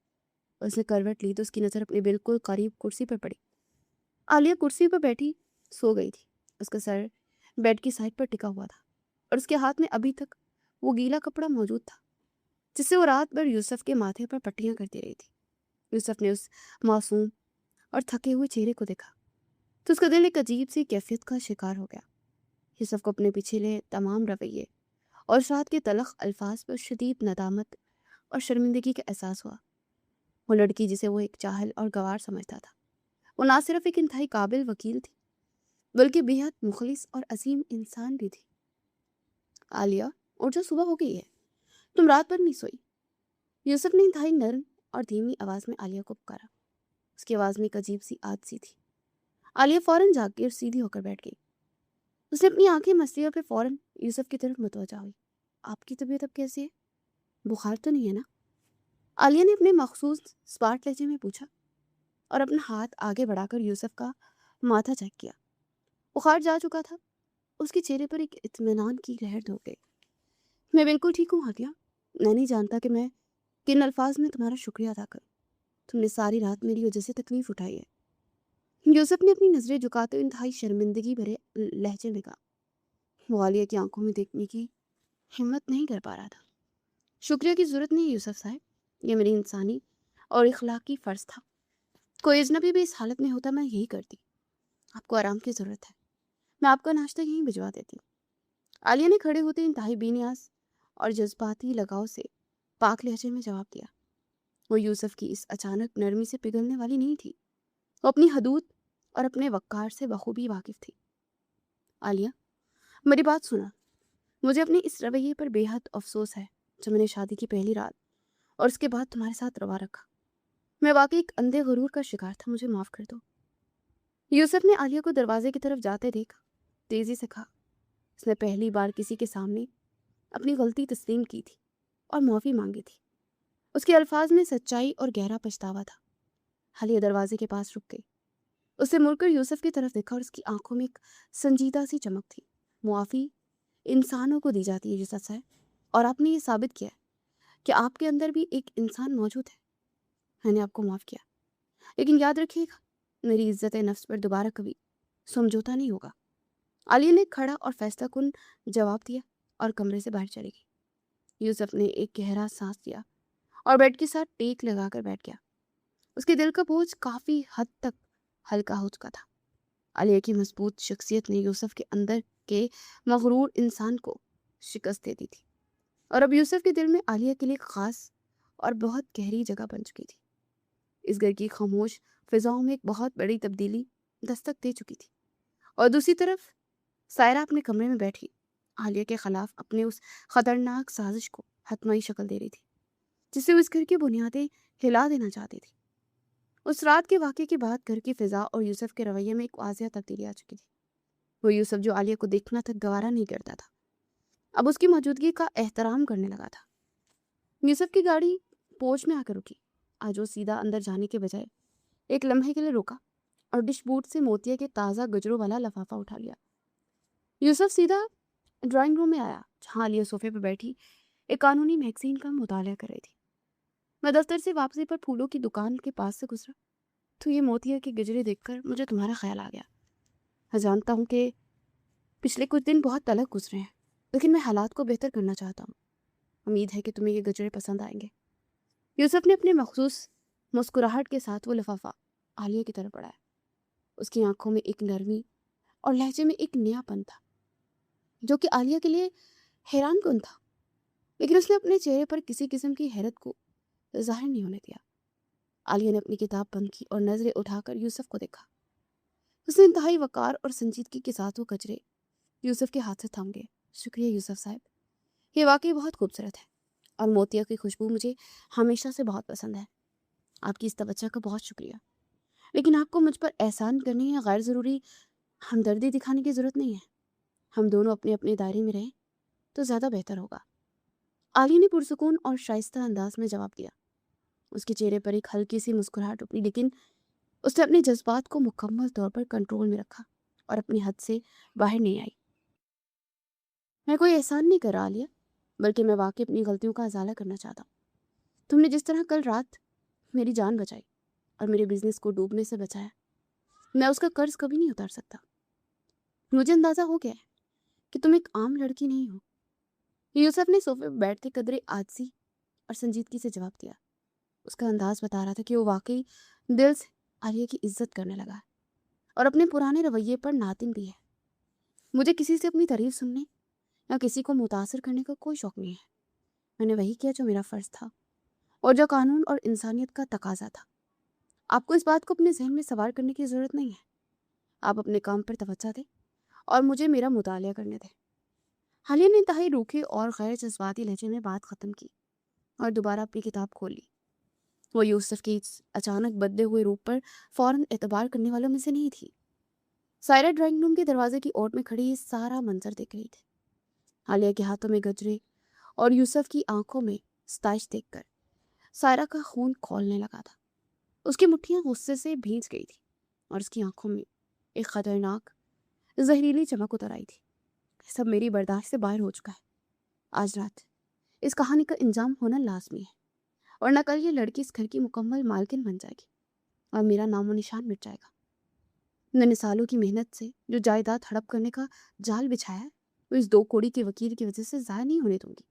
A: उसने करवट ली तो उसकी नज़र अपने बिल्कुल करीब कुर्सी पर पड़ी। आलिया कुर्सी पर बैठी सो गई थी। उसका सर बेड की साइड पर टिका हुआ था और उसके हाथ में अभी तक वो गीला कपड़ा मौजूद था जिससे वो रात भर यूसुफ के माथे पर पट्टियां करती रही थी। यूसुफ ने उस मासूम और थके हुए चेहरे को देखा तो उसका दिल एक अजीब सी कैफियत का शिकार हो गया। यूसुफ को अपने पिछले तमाम रवैये और उस रात के तलख अल्फाज पर शदीद नदामत और शर्मिंदगी का एहसास हुआ। वो लड़की जिसे वो एक चाहल और गवार समझता था, वो ना सिर्फ एक इंतहाई काबिल वकील थी बल्कि बेहद मुखलिस और अजीम इंसान भी थी। आलिया, उठ जाओ, सुबह हो गई है, तुम रात भर नहीं सोई। यूसुफ ने इंतहाई नर्म और धीमी आवाज में आलिया को पुकारा। उसकी आवाज में एक अजीब सी आजजी थी। आलिया फौरन जाग गई और सीधी होकर बैठ गई। उसने अपनी आंखें मसलियों पे फौरन यूसुफ की तरफ मुतवज्जा हुई। आपकी तबीयत अब कैसी है? बुखार तो नहीं है ना? आलिया ने अपने मखसूस स्पार्ट लहजे में पूछा और अपना हाथ आगे बढ़ाकर यूसुफ का माथा चेक किया। बुखार जा चुका था। उसके चेहरे पर एक इत्मीनान की लहर दौड़ गई। मैं बिल्कुल ठीक हूँ आलिया। मैं नहीं जानता कि मैं किन अल्फाज में तुम्हारा शुक्रिया अदा करूँ। तुमने सारी रात मेरी वजह से तकलीफ उठाई है। यूसुफ ने अपनी नजरें झुकाते हुए इंतहाई शर्मिंदगी भरे लहजे में कहा। वो आलिया की आंखों में देखने की हिम्मत नहीं कर पा रहा था। शुक्रिया की जरूरत नहीं यूसुफ साहब, ये मेरी इंसानी और इखलाकी फ़र्ज़ था। कोई अजनबी भी इस हालत में होता मैं यही करती। आपको आराम की ज़रूरत है, मैं आपका नाश्ता यहीं भिजवा देती हूँ। आलिया ने खड़े होते इंतहाई बेनियाज और जज्बाती लगाव से पाक लहजे में जवाब दिया। वो यूसुफ की इस अचानक नरमी से पिघलने वाली नहीं थी। वो अपनी हदूद और अपने वक़ार से बखूबी वाकिफ थी। आलिया, मेरी बात सुना। मुझे अपने इस रवैये पर बेहद अफसोस है जो मैंने शादी की पहली रात और उसके बाद तुम्हारे साथ रवा रखा। मैं वाकई एक अंधे गरूर का शिकार था, मुझे माफ़ कर दो। यूसुफ ने आलिया को दरवाजे की तरफ जाते देखा। तेजी से कहा। उसने पहली बार किसी के सामने अपनी गलती तस्लीम की थी और माफ़ी मांगी थी। उसके अल्फाज में सच्चाई और गहरा पछतावा था। आलिया दरवाजे के पास रुक गई। उसे मुड़कर यूसुफ की तरफ देखा और उसकी आंखों में एक संजीदा सी चमक थी। मुआफ़ी इंसानों को दी जाती है यूसुफ साहब, और आपने ये साबित किया है कि आपके अंदर भी एक इंसान मौजूद है। मैंने आपको माफ़ किया, लेकिन याद रखिएगा, मेरी इज्जत नफ्स पर दोबारा कभी समझौता नहीं होगा। आलिया ने खड़ा और फैसलाकुन जवाब दिया और कमरे से बाहर चली गई। यूसुफ ने एक गहरा सांस लिया और बेड के साथ टेक लगा कर बैठ गया। उसके दिल का बोझ काफ़ी हद तक हल्का हो चुका था। आलिया की मजबूत शख्सियत ने यूसुफ के अंदर के मगरूर इंसान को शिकस्त दे दी थी, और अब यूसुफ के दिल में आलिया के लिए खास और बहुत गहरी जगह बन चुकी थी। इस घर की खामोश फिजाओं में एक बहुत बड़ी तब्दीली दस्तक दे चुकी थी। और दूसरी तरफ सायरा अपने कमरे में बैठी आलिया के खिलाफ अपने उस खतरनाक साजिश को हतमाई शक्ल दे रही थी, जिससे वो इस घर की बुनियादें हिला देना चाहती थी। उस रात के वाक़े के बाद घर की फिजा और यूसुफ के रवैये में एक वाज़िया तब्दीली आ चुकी थी। वो यूसुफ जो आलिया को देखना तक गवारा नहीं करता था, अब उसकी मौजूदगी का एहतराम करने लगा था। यूसुफ की गाड़ी पोर्च में आकर रुकी। आज वो सीधा अंदर जाने के बजाय एक लम्हे के लिए रुका और डिशबूट से मोतिया के ताज़ा गजरों वाला लफाफा उठा लिया। यूसुफ सीधा ड्राइंग रूम में आया, जहाँ आलिया सोफे पर बैठी एक कानूनी मैगजीन का मुताला कर रही थी। मैं दफ्तर से वापसी पर फूलों की दुकान के पास से गुजरा तो ये मोतिया के गजरे देखकर मुझे तुम्हारा ख्याल आ गया। मैं जानता हूँ कि पिछले कुछ दिन बहुत तलख गुजरे हैं, लेकिन मैं हालात को बेहतर करना चाहता हूँ। उम्मीद है कि तुम्हें ये गजरे पसंद आएंगे। यूसुफ ने अपने मखसूस मुस्कुराहट के साथ वो लिफाफा आलिया की तरफ बढ़ाया। उसकी आंखों में एक नरमी और लहजे में एक नयापन था जो कि आलिया के लिए हैरान कुन था, लेकिन उसने अपने चेहरे पर किसी किस्म की हैरत को जाहिर नहीं होने दिया। आलिया ने अपनी किताब बंद की और नजरें उठाकर यूसुफ को देखा। उसने इंतहाई वकार और संजीदगी के साथ वो गजरे यूसुफ के हाथ से थाम गए। शुक्रिया यूसुफ साहब, ये वाकई बहुत खूबसूरत है और मोतिया की खुशबू मुझे हमेशा से बहुत पसंद है। आपकी इस तवज्जो का बहुत शुक्रिया, लेकिन आपको मुझ पर एहसान करने या गैर ज़रूरी हमदर्दी दिखाने की ज़रूरत नहीं है। हम दोनों अपने अपने दायरे में रहें तो ज़्यादा बेहतर होगा। आलिया ने पुरसुकून और शाइस्ता अंदाज में जवाब दिया। उसके चेहरे पर एक हल्की सी मुस्कुराहट उभरी, लेकिन उसने अपने जज्बात को मुकम्मल तौर पर कंट्रोल में रखा और अपनी हद से बाहर नहीं आई। मैं कोई एहसान नहीं कर रहा आलिया, बल्कि मैं वाकई अपनी गलतियों का अजाला करना चाहता हूँ। तुमने जिस तरह कल रात मेरी जान बचाई और मेरे बिजनेस को डूबने से बचाया, मैं उसका कर्ज कभी नहीं उतार सकता। मुझे अंदाजा हो गया है कि तुम एक आम लड़की नहीं हो। यूसुफ ने सोफे पर बैठते कदरे आजजी और संजीदगी से जवाब दिया। उसका अंदाज बता रहा था कि वो वाकई दिल से आलिया की इज्जत करने लगा है और अपने पुराने रवैये पर नातिन भी है। मुझे किसी से अपनी तारीफ सुनने या किसी को मुतासर करने का कोई शौक नहीं है। मैंने वही किया जो मेरा फ़र्ज़ था और जो कानून और इंसानियत का तकाजा था। आपको इस बात को अपने जहन में सवार करने की ज़रूरत नहीं है। आप अपने काम पर तवज्जो दें और मुझे मेरा मुतालिया करने दें। हालिया ने इंतहाई रूखे और गैर जज्बाती लहजे में बात ख़त्म की और दोबारा अपनी किताब खोल ली। वो यूसुफ के इस अचानक बदले हुए रूप पर फ़ौरन एतबार करने वालों में से नहीं थी। सायरा ड्राइंग रूम के दरवाजे की ओर में खड़ी सारा मंजर देख रही थी। आलिया के हाथों में गजरे और यूसुफ की आंखों में स्ताइश देखकर सायरा का खून खौलने लगा था। उसकी मुट्ठियां गुस्से से भींच गई थी और उसकी आंखों में एक खतरनाक जहरीली चमक उतर आई थी। सब मेरी बर्दाश्त से बाहर हो चुका है। आज रात इस कहानी का इंजाम होना लाजमी है, वरना कल ये लड़की इस घर की मुकम्मल मालकिन बन जाएगी और मेरा नामो निशान मिट जाएगा। मैंने सालों की मेहनत से जो जायदाद हड़प करने का जाल बिछाया है, वो इस दो कोड़ी के वकील की वजह से ज़ाया नहीं होने दूंगी।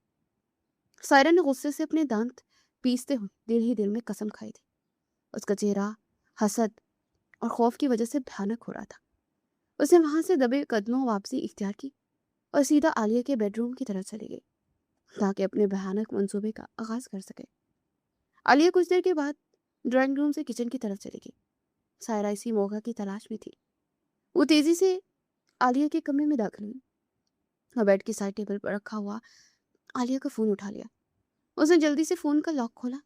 A: सायरा ने गुस्से से अपने दांत पीसते हुए दिल ही दिल में कसम खाई थी। उसका चेहरा हसद और खौफ की वजह से भयानक हो रहा था। उसने वहां से दबे कदमों वापसी इख्तियार की और सीधा आलिया के बेडरूम की तरफ चली गई ताकि अपने भयानक मंसूबे का आगाज कर सके। आलिया कुछ देर के बाद ड्राइंग रूम से किचन की तरफ चली गई। सायरा इसी मौका की तलाश में थी। वो तेजी से आलिया के कमरे में दाखिल हुई और बेड की साइड टेबल पर रखा हुआ आलिया का फोन उठा लिया। उसने जल्दी से फोन का लॉक खोला,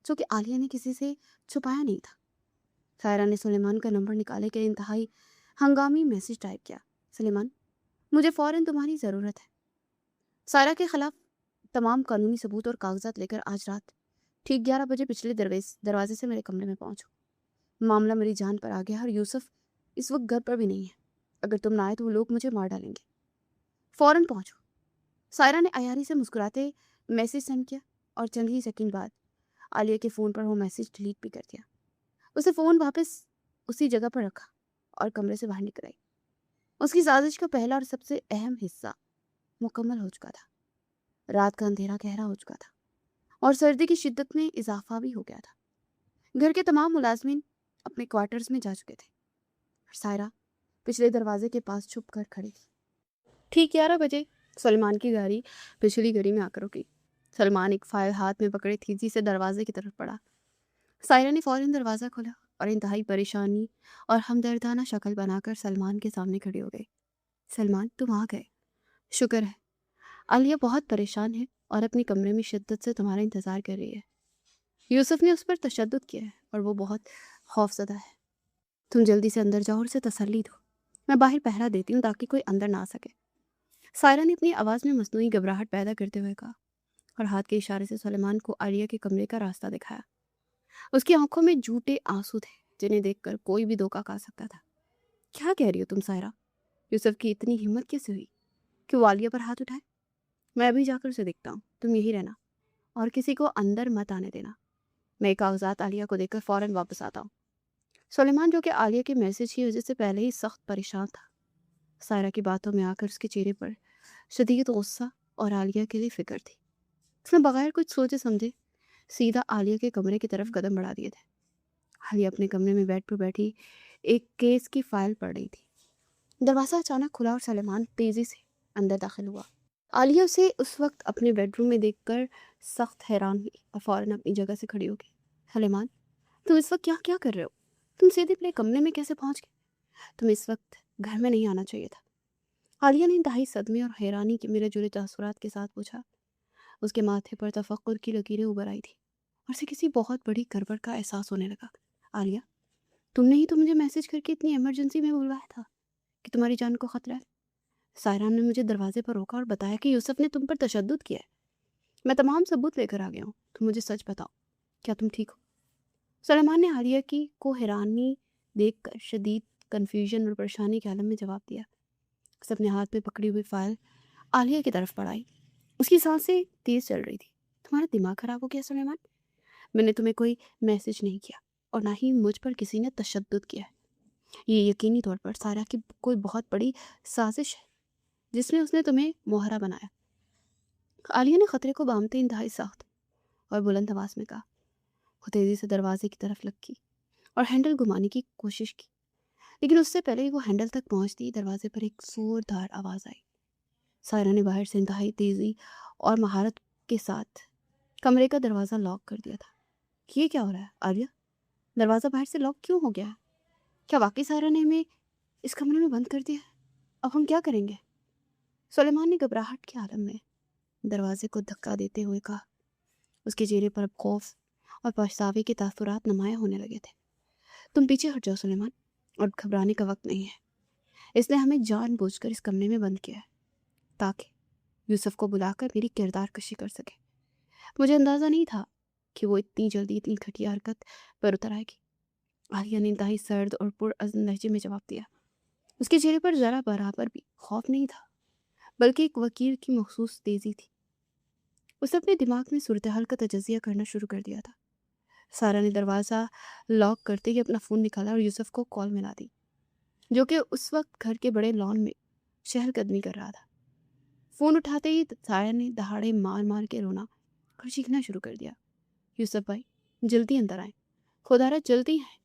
A: जो कि आलिया ने किसी से छुपाया नहीं था। सायरा ने सुलेमान का नंबर निकाले के इंतहाई हंगामी मैसेज टाइप किया। सुलेमान, मुझे फौरन तुम्हारी ज़रूरत है। सायरा के खिलाफ तमाम कानूनी सबूत और कागजात लेकर आज रात ठीक 11 बजे पिछले दरवाजे से मेरे कमरे में पहुंचो। मामला मेरी जान पर आ गया और यूसुफ इस वक्त घर पर भी नहीं है। अगर तुम ना आए तो वो लोग मुझे मार डालेंगे। फौरन पहुंचो। सायरा ने अयारी से मुस्कुराते मैसेज सेंड किया और चंद ही सेकंड बाद आलिया के फ़ोन पर वो मैसेज डिलीट भी कर दिया। उसे फ़ोन वापस उसी जगह पर रखा और कमरे से बाहर निकल आई। उसकी साजिश का पहला और सबसे अहम हिस्सा मुकम्मल हो चुका था। रात का अंधेरा गहरा हो चुका था اور سردی کی شدت میں اضافہ بھی ہو گیا تھا۔ گھر کے تمام ملازمین اپنے کوارٹرز میں جا چکے تھے اور سائرہ پچھلے دروازے کے پاس چھپ کر کھڑی تھی۔ ٹھیک 11 بجے سلمان کی گاڑی پچھلی گلی میں آ کر رکی۔ سلمان ایک فائل ہاتھ میں پکڑے تیزی سے دروازے کی طرف بڑھا۔ سائرہ نے فوراً دروازہ کھولا اور انتہائی پریشانی اور ہمدردانہ شکل بنا کر سلمان کے سامنے کھڑی ہو گئی۔ سلمان، تم آ گئے، شکر ہے۔ عالیہ بہت پریشان ہے اور اپنے کمرے میں شدت سے تمہارا انتظار کر رہی ہے۔ یوسف نے اس پر تشدد کیا ہے اور وہ بہت خوف زدہ ہے۔ تم جلدی سے اندر جاؤ اور اسے تسلی دو، میں باہر پہرا دیتی ہوں تاکہ کوئی اندر نہ آ سکے۔ سائرہ نے اپنی آواز میں مصنوعی گھبراہٹ پیدا کرتے ہوئے کہا اور ہاتھ کے اشارے سے سلیمان کو عالیہ کے کمرے کا راستہ دکھایا۔ اس کی آنکھوں میں جھوٹے آنسو تھے جنہیں دیکھ کر کوئی بھی دھوکہ کھا سکتا تھا۔ کیا کہہ رہی ہو تم سائرہ؟ یوسف کی اتنی ہمت کیسے ہوئی کہ وہ عالیہ پر ہاتھ اٹھائے؟ میں ابھی جا کر اسے دیکھتا ہوں، تم یہی رہنا اور کسی کو اندر مت آنے دینا۔ میں یہ کاغذات عالیہ کو دے کر فوراً واپس آتا ہوں۔ سلیمان، جو کہ عالیہ کے میسج کی وجہ سے پہلے ہی سخت پریشان تھا، سائرہ کی باتوں میں آ کر اس کے چہرے پر شدید غصہ اور عالیہ کے لیے فکر تھی۔ اس نے بغیر کچھ سوچے سمجھے سیدھا عالیہ کے کمرے کی طرف قدم بڑھا دیے تھے۔ عالیہ اپنے کمرے میں بیڈ پر بیٹھی ایک کیس کی فائل پڑھ رہی تھی۔ دروازہ اچانک کھلا اور سلیمان تیزی سے اندر داخل ہوا۔ عالیہ اسے اس وقت اپنے بیڈ روم میں دیکھ کر سخت حیران ہوئی اور فوراً اپنی جگہ سے کھڑی ہو گئی۔ سلیمان، تم اس وقت کیا کر رہے ہو؟ تم سیدھے اپنے کمرے میں کیسے پہنچ گئے؟ تم اس وقت گھر میں نہیں آنا چاہیے تھا۔ عالیہ نے انتہائی صدمے اور حیرانی کے ملے جلے تاثرات کے ساتھ پوچھا۔ اس کے ماتھے پر تفکر کی لکیریں ابھر آئی تھی اور اسے کسی بہت بڑی گڑبڑ کا احساس ہونے لگا۔ عالیہ، تم نے ہی تو مجھے میسج کر کے اتنی ایمرجنسی میں بلوایا تھا کہ تمہاری جان کو خطرہ ہے۔ سائرہ نے مجھے دروازے پر روکا اور بتایا کہ یوسف نے تم پر تشدد کیا ہے۔ میں تمام ثبوت لے کر آ گیا ہوں، تم مجھے سچ بتاؤ، کیا تم ٹھیک ہو؟ سلیمان نے عالیہ کی کو حیرانی دیکھ کر شدید کنفیوژن اور پریشانی کے عالم میں جواب دیا۔ اس اپنے ہاتھ میں پکڑی ہوئی فائل عالیہ کی طرف بڑھائی۔ اس کی سانسیں تیز چل رہی تھی۔ تمہارا دماغ خراب ہو گیا سلیمان؟ میں نے تمہیں کوئی میسج نہیں کیا اور نہ ہی مجھ پر کسی نے تشدد کیا ہے۔ یہ یقینی طور پر سائرہ کی کوئی بہت بڑی سازش ہے جس میں اس نے تمہیں مہرا بنایا۔ عالیہ نے خطرے کو بامتے انتہائی سخت اور بلند آواز میں کہا۔ وہ تیزی سے دروازے کی طرف لگی اور ہینڈل گھمانے کی کوشش کی، لیکن اس سے پہلے ہی وہ ہینڈل تک پہنچتی دروازے پر ایک زوردار آواز آئی۔ سائرہ نے باہر سے انتہائی تیزی اور مہارت کے ساتھ کمرے کا دروازہ لاک کر دیا تھا۔ یہ کیا ہو رہا ہے عالیہ؟ دروازہ باہر سے لاک کیوں ہو گیا ہے؟ کیا واقعی سائرہ نے ہمیں اس کمرے میں بند کر دیا ہے؟ اب ہم کیا کریں گے؟ سلیمان نے گھبراہٹ کے عالم میں دروازے کو دھکا دیتے ہوئے کہا۔ اس کے چہرے پر اب خوف اور پچھتاوے کے تاثرات نمایاں ہونے لگے تھے۔ تم پیچھے ہٹ جاؤ سلیمان، اور گھبرانے کا وقت نہیں ہے۔ اس نے ہمیں جان بوجھ کر اس کمرے میں بند کیا ہے تاکہ یوسف کو بلا کر میری کردار کشی کر سکے۔ مجھے اندازہ نہیں تھا کہ وہ اتنی جلدی اتنی گھٹیا حرکت پر اتر آئے گی۔ عالیہ نے انتہائی سرد اور پرعزم لہجے میں جواب دیا۔ اس کے چہرے پر ذرا برابر بھی خوف نہیں تھا، بلکہ ایک وکیل کی مخصوص تیزی تھی۔ اس نے اپنے دماغ میں صورتحال کا تجزیہ کرنا شروع کر دیا تھا۔ سارہ نے دروازہ لاک کرتے ہی اپنا فون نکالا اور یوسف کو کال ملا دی، جو کہ اس وقت گھر کے بڑے لان میں چہل قدمی کر رہا تھا۔ فون اٹھاتے ہی سارہ نے دہاڑے مار مار کے رونا اور چیخنا شروع کر دیا۔ یوسف بھائی، جلدی اندر آئیں، خدا را جلدی ہیں۔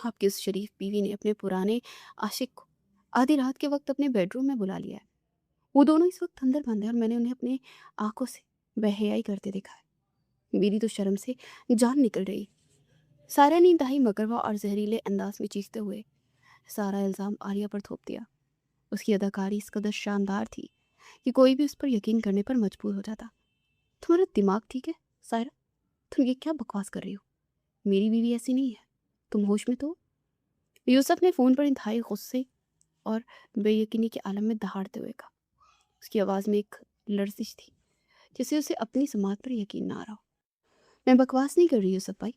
A: آپ کی اس شریف بیوی نے اپنے پرانے عاشق کو آدھی رات کے وقت اپنے بیڈ روم میں بلا لیا ہے۔ وہ دونوں اس وقت اندر بند ہیں اور میں نے انہیں اپنے آنکھوں سے بے حیائی کرتے دیکھا ہے۔ میری تو شرم سے جان نکل رہی۔ سارہ نے انتہائی مکروا اور زہریلے انداز میں چیختے ہوئے سارا الزام عالیہ پر تھوپ دیا۔ اس کی اداکاری اس قدر شاندار تھی کہ کوئی بھی اس پر یقین کرنے پر مجبور ہو جاتا۔ تمہارا دماغ ٹھیک ہے سائرہ؟ تم یہ کیا بکواس کر رہی ہو؟ میری بیوی ایسی نہیں ہے، تم ہوش میں تو ہو؟ یوسف نے فون پر انتہائی غصے اور بے یقینی کے عالم میں دہاڑتے ہوئے کہا۔ اس کی آواز میں ایک لرزش تھی جسے اسے اپنی سماعت پر یقین نہ آ رہا۔ میں بکواس نہیں کر رہی یوسف بھائی،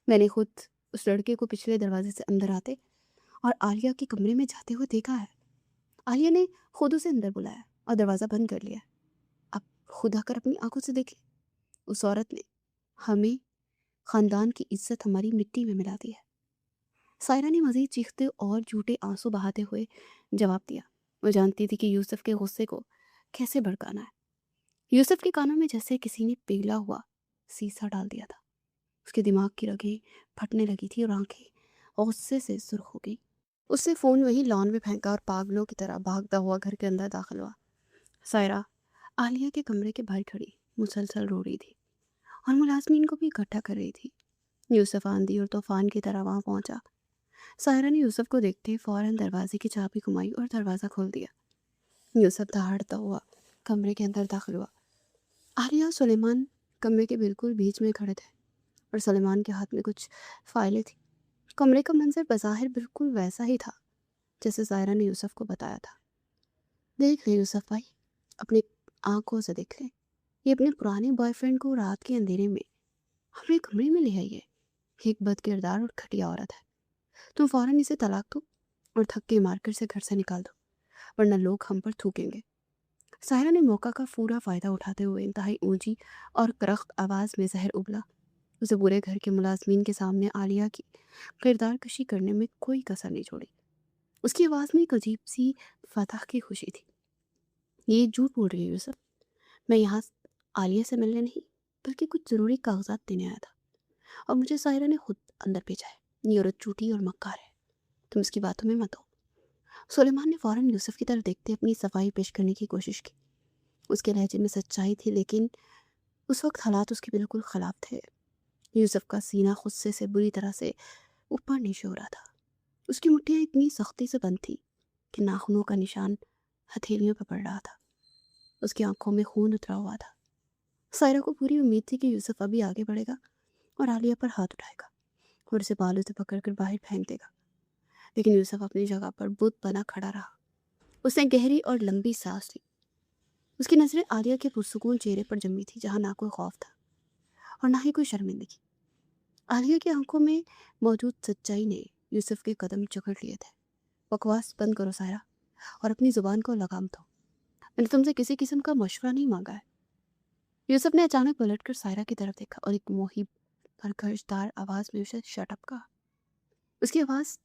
A: میں نے خود اس لڑکے کو پچھلے دروازے سے اندر آتے اور عالیہ کے کمرے میں جاتے ہوئے دیکھا ہے۔ عالیہ نے خود اسے اندر بلایا اور دروازہ بند کر لیا۔ اب خود آ کر اپنی آنکھوں سے دیکھیں، اس عورت نے ہمیں، خاندان کی عزت ہماری مٹی میں ملا دی ہے۔ سائرہ نے مزید چیختے اور جھوٹے آنسو بہاتے ہوئے جواب دیا۔ وہ جانتی تھی کہ یوسف کے غصے کو کیسے بھڑکانا ہے۔ یوسف کے کانوں میں جیسے کسی نے پگھلا ہوا सीसा डाल दिया था। उसके दिमाग की रगें फटने लगी थी और आंखें गुस्से से सुर्ख हो गई। उसने फ़ोन वहीं लॉन में फेंका और पागलों की तरह भागता हुआ घर के अंदर दाखिल हुआ। सायरा आलिया के कमरे के बाहर खड़ी मुसलसल रो रही थी और मुलाजमीन को भी इकट्ठा कर रही थी। यूसुफ आंधी और तूफान की तरह वहां पहुंचा। सायरा ने यूसुफ को देखते ही फौरन दरवाजे की चाबी घुमाई और दरवाज़ा खोल दिया। यूसुफ दहाड़ता हुआ कमरे के अंदर दाखिल हुआ। आलिया और सुलेमान कमरे के बिल्कुल बीच में खड़े थे और सुलेमान के हाथ में कुछ फाइलें थी। कमरे का मंजर बज़ाहिर बिल्कुल वैसा ही था जैसे सायरा ने यूसुफ को बताया था। देख ले यूसुफ भाई, अपनी आंखों से देख ले, ये अपने पुराने बॉयफ्रेंड को रात के अंधेरे में अपने कमरे में ले आई है। एक बद किरदार और घटिया औरत है। तुम फौरन इसे तलाक दो और धक्के मारकर से घर से निकाल दो, वरना लोग हम पर थूकेंगे। सायरा ने मौका का पूरा फायदा उठाते हुए इंतहाई ऊंची और करख्त आवाज़ में जहर उगला। उसे पूरे घर के मुलाजमीन के सामने आलिया की किरदार कशी करने में कोई कसर नहीं छोड़ी। उसकी आवाज़ में एक अजीब सी फतह की खुशी थी। ये झूठ बोल रही है यूसुफ, मैं यहाँ आलिया से मिलने नहीं बल्कि कुछ ज़रूरी कागजात देने आया था और मुझे सायरा ने खुद अंदर भेजा है। ये औरत झूठी और मक्कार है, तुम इसकी बातों में मत हो। सुलेमान ने फौरन यूसुफ की तरफ देखते अपनी सफाई पेश करने की कोशिश की। उसके लहजे में सच्चाई थी, लेकिन उस वक्त हालात उसके बिल्कुल खिलाफ थे। यूसुफ का सीना गुस्से से बुरी तरह से ऊपर नीचे हो रहा था। उसकी मुट्ठियाँ इतनी सख्ती से बंद थी कि नाखूनों का निशान हथेलियों पर पड़ रहा था। उसकी आंखों में खून उतरा हुआ था। सायरा को पूरी उम्मीद थी कि यूसुफ अभी आगे बढ़ेगा और आलिया पर हाथ उठाएगा और उसे बालों से पकड़कर बाहर फेंक देगा, लेकिन यूसुफ अपनी जगह पर बुत बना खड़ा रहा। उसने गहरी और लंबी सांस ली। उसकी नज़रें आलिया के पुरसुकून चेहरे पर जमी थी, जहाँ ना कोई खौफ था और ना ही कोई शर्मिंदगी। आलिया की आंखों में मौजूद सच्चाई ने यूसुफ के कदम जकड़ लिए थे। बकवास बंद करो सायरा और अपनी ज़ुबान को लगाम दो। मैंने तुमसे किसी किस्म का मशवरा नहीं मांगा है। यूसुफ ने अचानक पलटकर सायरा की तरफ देखा और एक मोहिब और खर्चदार आवाज़ में उसे शट अप कहा। उसकी आवाज़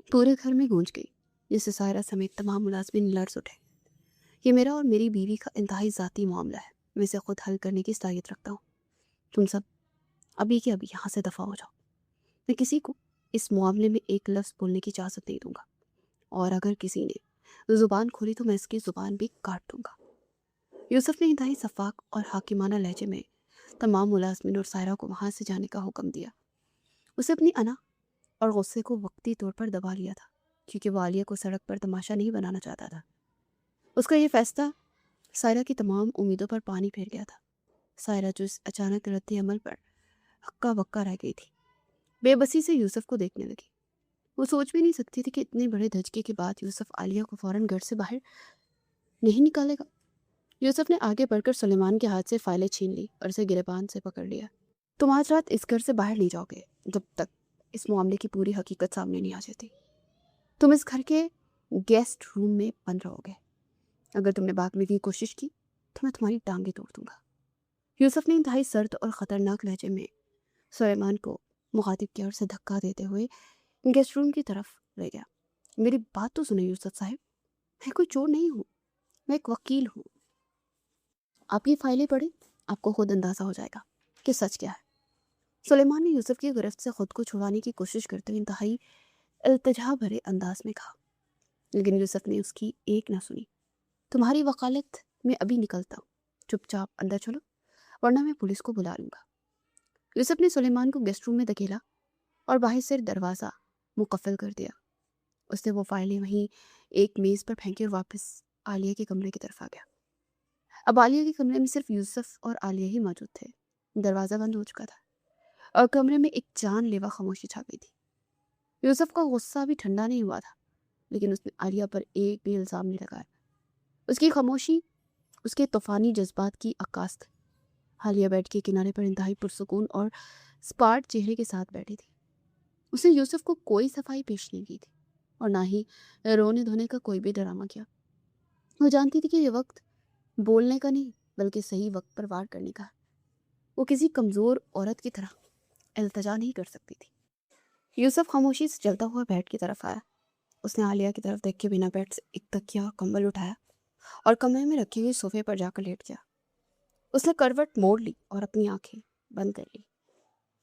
A: पूरे घर में गूंज गई, जिससे सायरा समेत तमाम मुलाजमीन लर्ज़ उठे। ये मेरा और मेरी बीवी का इंतहाई ज़ाती मामला है, मैं इसे खुद हल करने की सलाहियत रखता हूँ। तुम सब अभी के अभी यहाँ से दफ़ा हो जाओ। मैं किसी को इस मामले में एक लफ्ज़ बोलने की इजाज़त नहीं दूंगा, और अगर किसी ने ज़ुबान खोली तो मैं इसकी ज़ुबान भी काट दूंगा। यूसुफ ने इंतहाई सफाक और हाकिमाना लहजे में तमाम मुलाजमीन और सायरा को वहाँ से जाने का हुक्म दिया। उसे अपनी अना और गुस्से को वक्ती तौर पर दबा लिया था, क्योंकि वो आलिया को सड़क पर तमाशा नहीं बनाना चाहता था। उसका ये फैसला सायरा की तमाम उम्मीदों पर पानी फेर गया था। सायरा जो इस अचानक रद्द अमल पर हक्का बक्का रह गई थी, बेबसी से यूसुफ को देखने लगी। वो सोच भी नहीं सकती थी कि इतने बड़े धचके के बाद यूसुफ आलिया को फौरन घर से बाहर नहीं निकालेगा। यूसुफ ने आगे बढ़कर सुलेमान के हाथ से फाइलें छीन ली और उसे गिरबान से पकड़ लिया। तुम आज रात इस घर से बाहर नहीं जाओगे जब तक इस मामले की पूरी हकीकत सामने नहीं आ जाती। तुम इस घर के गेस्ट रूम में बंद रहोगे। अगर तुमने भागने की कोशिश की तो मैं तुम्हारी टांगें तोड़ दूंगा। यूसुफ ने इंतहाई सर्द और ख़तरनाक लहजे में सुलेमान को मुखातिब किया और उसे धक्का देते हुए गेस्ट रूम की तरफ ले गया। मेरी बात तो सुने यूसुफ साहब, मैं कोई चोर नहीं हूँ, मैं एक वकील हूँ। आप ये फाइलें पढ़ें, आपको खुद अंदाज़ा हो जाएगा कि सच क्या है। सुलेमान ने यूसुफ की गिरफ्त से खुद को छुड़ाने की कोशिश करते हुए इंतहाई इल्तिजा भरे अंदाज में कहा, लेकिन यूसुफ ने उसकी एक ना सुनी। तुम्हारी वकालत में अभी निकलता हूँ, चुपचाप अंदर चलो वरना मैं पुलिस को बुला लूँगा। यूसुफ ने सुलेमान को गेस्ट रूम में धकेला और बाहर से दरवाज़ा मुकफ़्फ़ल कर दिया। उसने वो फाइलें वहीं एक मेज़ पर फेंकी और वापस आलिया के कमरे की तरफ आ गया। अब आलिया के कमरे में सिर्फ यूसुफ और आलिया ही मौजूद थे। दरवाज़ा बंद हो चुका था और कमरे में एक जानलेवा खामोशी छा गई थी। यूसुफ का गुस्सा भी ठंडा नहीं हुआ था, लेकिन उसने आलिया पर एक भी इल्ज़ाम नहीं लगाया। उसकी खामोशी उसके तूफ़ानी जज्बात की अक्कास थी। आलिया बेड के किनारे पर इंतहाई पुरसुकून और स्पार्ट चेहरे के साथ बैठी थी। उसने यूसुफ को कोई सफाई पेश नहीं की थी और ना ही रोने धोने का कोई भी ड्रामा किया। वो जानती थी कि ये वक्त बोलने का नहीं बल्कि सही वक्त पर वार करने का है। वो किसी कमज़ोर औरत की तरह इल्तजा नहीं कर सकती थी। यूसुफ खामोशी से चलता हुआ बेड की तरफ आया। उसने आलिया की तरफ देख के बिना बेड से एक तकिया कंबल उठाया और कमरे में रखी हुई सोफे पर जाकर लेट गया। उसने करवट मोड़ ली और अपनी आंखें बंद कर ली।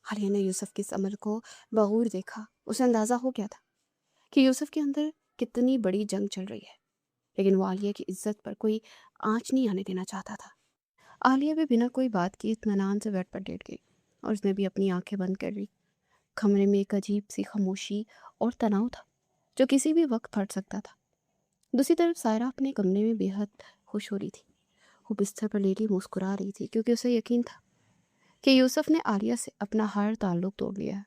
A: आलिया ने यूसुफ की इस अमल को बगौर देखा। उसे अंदाजा हो गया था कि यूसुफ के अंदर कितनी बड़ी जंग चल रही है, लेकिन वो आलिया की इज्जत पर कोई आंच नहीं आने देना चाहता था। आलिया भी बिना कोई बात की इत्मीनान से बेड पर लेट गई और उसने भी अपनी आंखें बंद कर ली। कमरे में एक अजीब सी खामोशी और तनाव था जो किसी भी वक्त फट सकता था। दूसरी तरफ सायरा अपने कमरे में बेहद खुश हो रही थी। वो बिस्तर पर लेटी मुस्कुरा रही थी क्योंकि उसे यकीन था कि यूसुफ ने आलिया से अपना हर ताल्लुक तोड़ लिया है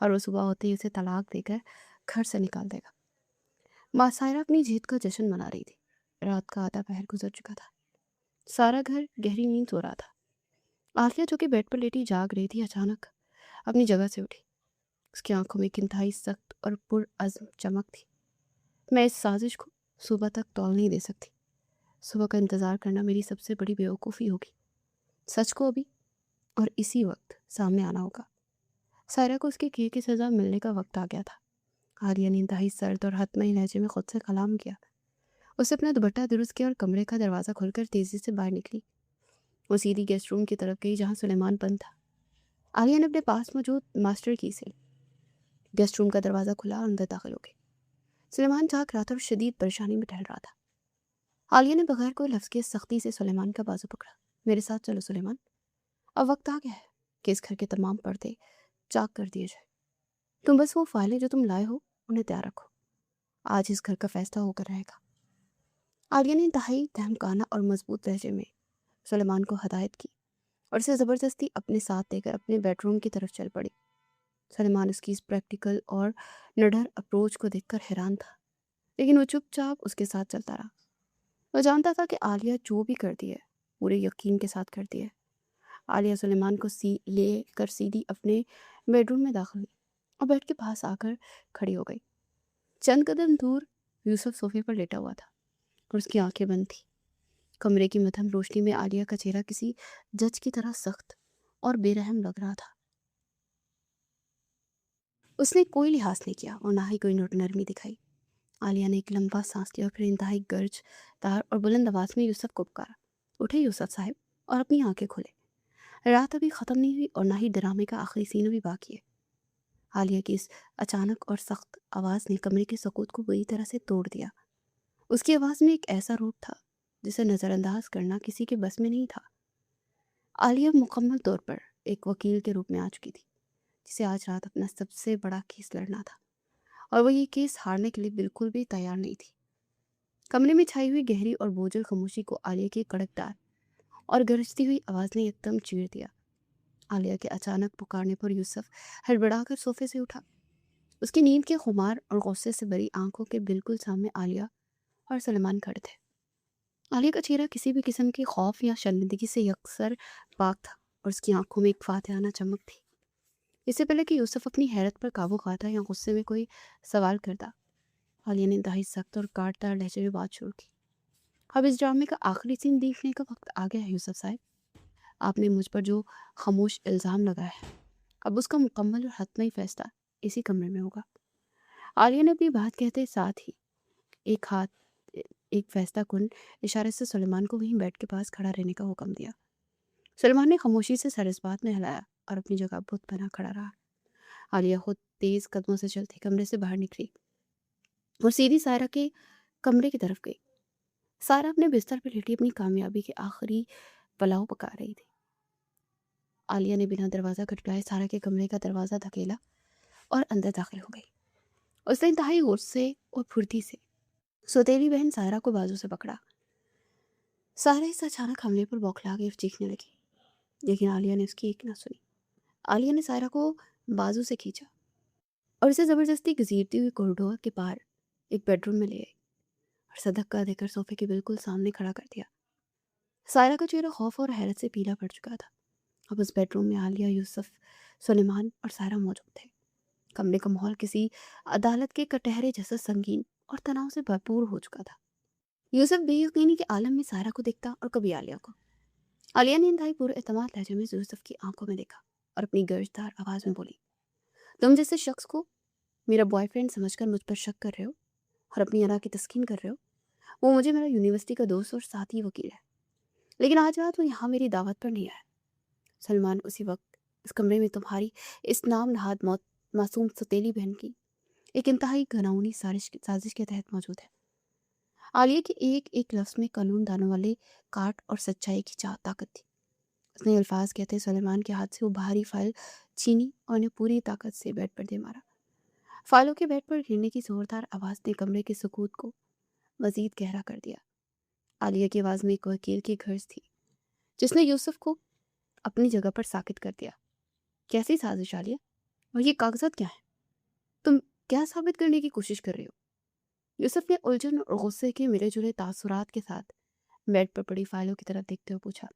A: और वो सुबह होते ही उसे तलाक देकर घर से निकाल देगा। माँ सायरा अपनी जीत का जश्न मना रही थी। रात का आधा पहर गुजर चुका था। सारा घर गहरी नींद सो रहा था। आलिया जो कि बेड पर लेटी जाग रही थी, अचानक अपनी जगह से उठी। उसकी आंखों में एक इंतहाई सख्त और पुरअज़्म चमक थी। मैं इस साजिश को सुबह तक तौल नहीं दे सकती। सुबह का इंतज़ार करना मेरी सबसे बड़ी बेवकूफ़ी होगी। सच को अभी और इसी वक्त सामने आना होगा। सायरा को उसके किए की सज़ा मिलने का वक्त आ गया था। आलिया ने इंतहाई सर्द और हतमई लहजे में खुद से कलाम किया। उसे अपना दुपट्टा दुरुस्त किया और कमरे का दरवाज़ा खोलकर तेज़ी से बाहर निकली। वो सीधी गेस्ट रूम की तरफ गई जहाँ सुलेमान बंद था। आलिया ने अपने पास मौजूद मास्टर की से गेस्ट रूम का दरवाज़ा खुला और अंदर दाखिल हो गई। सुलेमान जाग रहा था और शदीद परेशानी में टहल रहा था। आलिया ने बगैर कोई लफ्ज़ के सख्ती से सुलेमान का बाजू पकड़ा। मेरे साथ चलो सुलेमान, अब वक्त आ गया है कि इस घर के तमाम पर्दे चाक कर दिए जाए। तुम बस वो फाइलें जो तुम लाए हो उन्हें तैयार रखो। आज इस घर का फैसला होकर रहेगा। आलिया ने इंतहाई धमकाना और मजबूत लहजे में सुलेमान को हदायत की और उसे ज़बरदस्ती अपने साथ देकर अपने बेडरूम की तरफ चल पड़ी। सुलेमान उसकी इस प्रैक्टिकल और निडर अप्रोच को देखकर हैरान था, लेकिन वो चुपचाप उसके साथ चलता रहा। वो जानता था कि आलिया जो भी करती है पूरे यकीन के साथ करती है। आलिया सुलेमान को ले कर सीधी अपने बेडरूम में दाखिल हुई और बेड के पास आकर खड़ी हो गई। चंद कदम दूर यूसुफ सोफे पर लेटा हुआ था और उसकी आंखें बंद थी। कमरे की मध्यम रोशनी में आलिया का चेहरा किसी जज की तरह सख्त और बेरहम लग रहा था। उसने कोई लिहाज नहीं किया और ना ही कोई नरमी दिखाई। आलिया ने एक लंबा सांस लिया और फिर इंतहाई गर्ज दार और बुलंद आवाज में यूसुफ को पुकारा। उठे यूसुफ साहब और अपनी आंखें खोले। रात अभी ख़त्म नहीं हुई और ना ही ड्रामे का आखिरी सीन भी बाकी है। आलिया की इस अचानक और सख्त आवाज़ ने कमरे के सकूत को बुरी तरह से तोड़ दिया। उसकी आवाज़ में एक ऐसा रूप था जिसे नज़रअंदाज करना किसी के बस में नहीं था। आलिया मुकम्मल तौर पर एक वकील के रूप में आ चुकी थी, जिसे आज रात अपना सबसे बड़ा केस लड़ना था और वो ये केस हारने के लिए बिल्कुल भी तैयार नहीं थी। कमरे में छाई हुई गहरी और बोझल खामोशी को आलिया की कड़कदार और गरजती हुई आवाज़ ने एकदम चीर दिया। आलिया के अचानक पुकारने पर यूसुफ हड़बड़ाकर सोफे से उठा। उसकी नींद के खुमार और गुस्से से भरी आंखों के बिल्कुल सामने आलिया और सलमान खड़े थे। आलिया का चेहरा किसी भी किस्म के खौफ या शर्मिंदगी से यकसर पाक था और उसकी आंखों में एक फातिहाना चमक थी। इससे पहले कि यूसुफ अपनी हैरत पर काबू खाता या गुस्से में कोई सवाल करता, आलिया ने इंतहाई सख्त और काटदार लहजे में बात शुरू की। अब इस ड्रामे का आखिरी सीन देखने का वक्त आ गया है यूसुफ साहब। आपने मुझ पर जो खामोश इल्ज़ाम लगाया है, अब उसका मुकम्मल और हतमी फैसला इसी कमरे में होगा। आलिया ने अपनी बात कहते साथ ही एक हाथ एक फैसला कुन इशारे से सुलेमान को वहीं बेड के पास खड़ा रहने का हुक्म दिया। सुलेमान ने खामोशी से सर इस बात में हिलाया और अपनी जगह बुत बना खड़ा रहा। आलिया खुद तेज कदमों से चलती कमरे से बाहर निकली और सीधी सायरा के कमरे की तरफ गई। सायरा अपने बिस्तर पर लेटी अपनी कामयाबी के आखिरी पलाव पका रही थी। आलिया ने बिना दरवाज़ा खटखटाए सारा के कमरे का दरवाज़ा धकेला और अंदर दाखिल हो गई। उसने इंतहाई गुस्से और फुर्ती से सौतेली बहन सायरा को बाजू से पकड़ा। सायरा इस अचानक हमले पर बौखला के चीखने लगी, लेकिन आलिया ने उसकी एक ना सुनी। आलिया ने सायरा को बाजू से खींचा और उसे ज़बरदस्ती घसीटती हुई कॉरिडोर के पार एक बेडरूम में ले आई और सर धक्का देकर सोफे के बिल्कुल सामने खड़ा कर दिया। सायरा का चेहरा खौफ और हैरत से पीला पड़ चुका था। अब उस बेडरूम में आलिया, यूसुफ, सुलेमान और सायरा मौजूद थे। कमरे का माहौल किसी अदालत के कटहरे जैसा संगीन और तनाव से भरपूर हो चुका था। यूसुफ बेयकीनी के आलम में सायरा को देखता और कभी आलिया को। आलिया ने इंतहाई पुरएतमाद लहजे में यूसुफ की आंखों में देखा और अपनी गर्जदार आवाज़ में बोली, तुम जैसे शख्स को मेरा बॉयफ्रेंड समझकर मुझ पर शक कर रहे हो और अपनी अना की तस्कीन कर रहे हो। वो मुझे मेरा यूनिवर्सिटी का दोस्त और साथी वकील है। लेकिन आज रात वो यहाँ मेरी दावत पर नहीं आया। सलमान उसी वक्त इस कमरे में तुम्हारी इस नाम नहाद मौत मासूम सौतेली बहन की एक इंतहाई घिनौनी साजिश के तहत मौजूद है। आलिया के एक एक लफ्ज में कानून दानों वाले काट और सच्चाई की ताकत थी। उसने अल्फाज कहते सुलेमान के हाथ से वो भारी फाइल छीनी और उन्हें पूरी ताकत से बेड पर दे मारा। फाइलों के बेड पर गिरने की जोरदार आवाज ने कमरे के सुकूत को मजीद गहरा कर दिया। आलिया की आवाज में एक वकील की गर्ज थी जिसने यूसुफ को अपनी जगह पर साकित कर दिया। कैसी साजिश आलिया? और ये कागजात क्या है? तुम क्या साबित करने की कोशिश कर रहे हो? यूसुफ ने उलझन और गुस्से के मिले जुले तासुरात के साथ बेड पर पड़ी फाइलों की तरफ देखते हुए पूछा।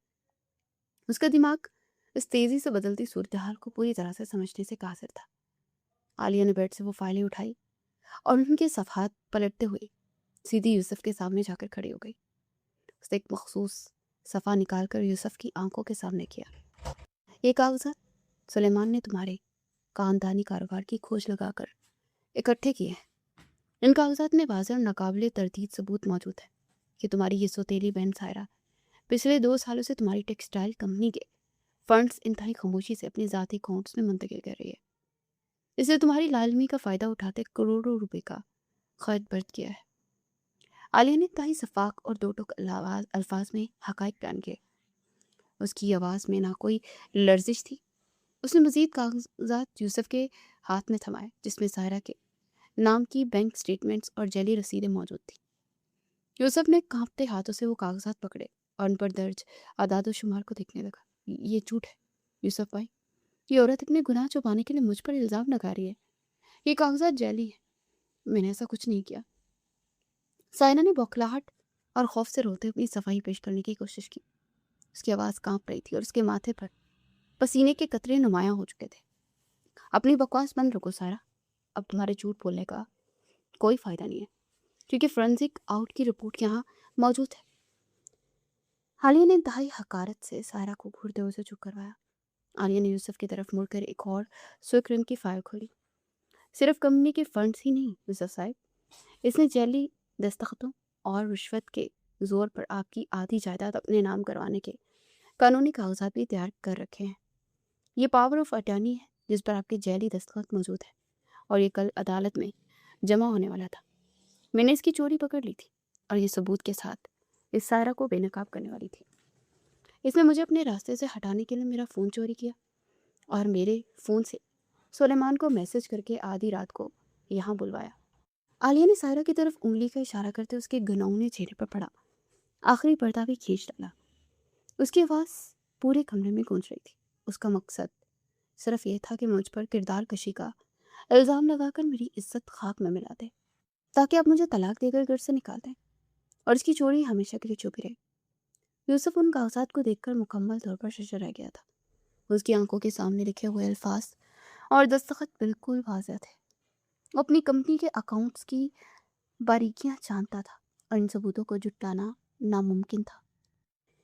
A: उसका दिमाग इस तेजी से बदलती सूरत हाल को पूरी तरह से समझने से कासिर था। आलिया ने बेड से वो फाइलें उठाई और उनके सफ़हात पलटते हुए सीधी यूसुफ के सामने जाकर खड़ी हो गई। उसने एक मखसूस सफ़ा निकालकर यूसुफ की आंखों के सामने किया। ये कागजात सुलेमान ने तुम्हारे खानदानी कारोबार की खोज लगाकर इकट्ठे किए हैं। इन कागजात में वाज़ेह और नाकाबिले तरदीद सबूत मौजूद है कि तुम्हारी ये सौतेली बहन सायरा पिछले 2 सालों से तुम्हारी टेक्सटाइल कंपनी के फंड्स इंतहाई खामोशी से अपने ज़ाती अकाउंट्स में मुंतकिल कर रही है। इससे तुम्हारी लालमी का फ़ायदा उठाते करोड़ों रुपए का खर्च बर्द किया है। आलिया ने इंतहाई सफाक और दो टुक अल्फाज में हकाइक बयान किए। उसकी आवाज़ में ना कोई लर्जिश थी। उसने मज़ीद कागजात यूसुफ के हाथ में थमाए जिसमें सायरा के नाम की बैंक स्टेटमेंट्स और जली रसीदें मौजूद थी। यूसुफ ने कांपते हाथों से वो कागजात पकड़े और उन पर दर्ज आदाद शुमार को देखने लगा। ये झूठ है यूसुफ भाई। ये औरत अपने गुनाह छुपाने के लिए मुझ पर इल्ज़ाम लगा रही है। ये कागजात जैली है। मैंने ऐसा कुछ नहीं किया। साइना ने बौखलाहट और खौफ से रोते अपनी सफाई पेश करने की कोशिश की। उसकी आवाज़ कांप रही थी और उसके माथे पर पसीने के कतरे नुमायां हो चुके थे। अपनी बकवास बंद रखो सारा। अब तुम्हारे झूठ बोलने का कोई फ़ायदा नहीं है क्योंकि फोरेंसिक आउट की रिपोर्ट यहाँ मौजूद है। आलिया ने इंतहाई हकारत से सायरा को घूरते हुए चुप करवाया। आलिया ने यूसुफ की तरफ मुड़कर एक और स्विक रंग की फाइल खोली। सिर्फ कंपनी के फंड्स ही नहीं यूसुफ साहब, इसने जैली दस्तखतों और रिश्वत के जोर पर आपकी आधी जायदाद अपने नाम करवाने के कानूनी कागजात भी तैयार कर रखे हैं। ये पावर ऑफ अटर्नी है जिस पर आपके जैली दस्तखत मौजूद है और ये कल अदालत में जमा होने वाला था। मैंने इसकी चोरी पकड़ ली थी और ये सबूत के साथ इस सायरा को बेनकाब करने वाली थी। इसने मुझे अपने रास्ते से हटाने के लिए मेरा फ़ोन चोरी किया और मेरे फ़ोन से सुलेमान को मैसेज करके आधी रात को यहाँ बुलवाया। आलिया ने सायरा की तरफ उंगली का इशारा करते उसके घनौने चेहरे पर पड़ा। आखिरी पर्दा भी खींच डाला। उसकी आवाज़ पूरे कमरे में गूंज रही थी। उसका मकसद सिर्फ ये था कि मुझ पर किरदार कशी का इल्ज़ाम लगाकर मेरी इज्जत खाक में मिला दे ताकि आप मुझे तलाक देकर घर से निकाल दें और इसकी चोरी हमेशा के लिए छुपी रहे। यूसुफ उन कागजात को देखकर मुकम्मल तौर पर शशर रह गया था। उसकी आंखों के सामने लिखे हुए अल्फाज और दस्तखत बिल्कुल वाज़ेह थे। वो अपनी कंपनी के अकाउंट्स की बारीकियां जानता था और इन सबूतों को जुटाना नामुमकिन था।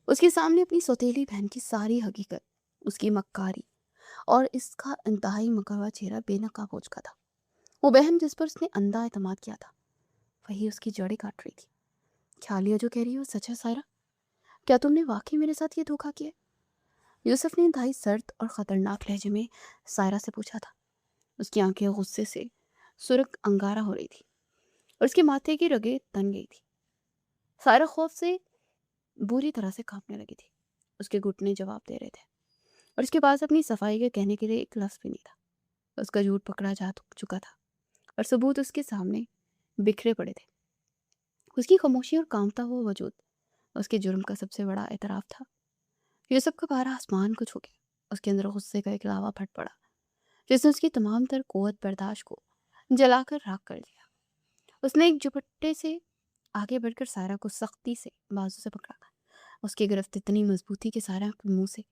A: उसके सामने अपनी सौतेली बहन की सारी हकीकत, उसकी मक्कारी और इसका इंतहाई मकरवा चेहरा बेनकाब हो चुका था। वो बहन जिस पर उसने अंधा एतमाद किया था वही उसकी जड़ें काट रही थी। क्या आलिया जो कह रही है वो सच है सायरा? क्या तुमने वाकई मेरे साथ ये धोखा किया? यूसुफ ने इंतहाई सर्द और ख़तरनाक लहजे में सायरा से पूछा था। उसकी आंखें गुस्से से सुर्ख अंगारा हो रही थी और उसके माथे की रगें तन गई थी। सायरा खौफ से बुरी तरह से कांपने लगी थी। उसके घुटने जवाब दे रहे थे और उसके पास अपनी सफाई के कहने के लिए एक लफ्ज़ भी नहीं था। उसका झूठ पकड़ा जा चुका था और सबूत उसके सामने बिखरे पड़े थे। उसकी खामोशी और कांपता हुआ वजूद उसके जुर्म का सबसे बड़ा एतराफ़ था। यूसुफ का पारा आसमान को छू गया। उसके अंदर गुस्से का एक लावा फट पड़ा जिसने उसकी तमाम तर कुव्वत बर्दाश्त को जलाकर राख कर दिया। उसने एक झपट्टे से आगे बढ़कर सायरा को सख्ती से बाजू से पकड़ा। उसकी गिरफ्त इतनी मजबूती कि सायरा के मुंह से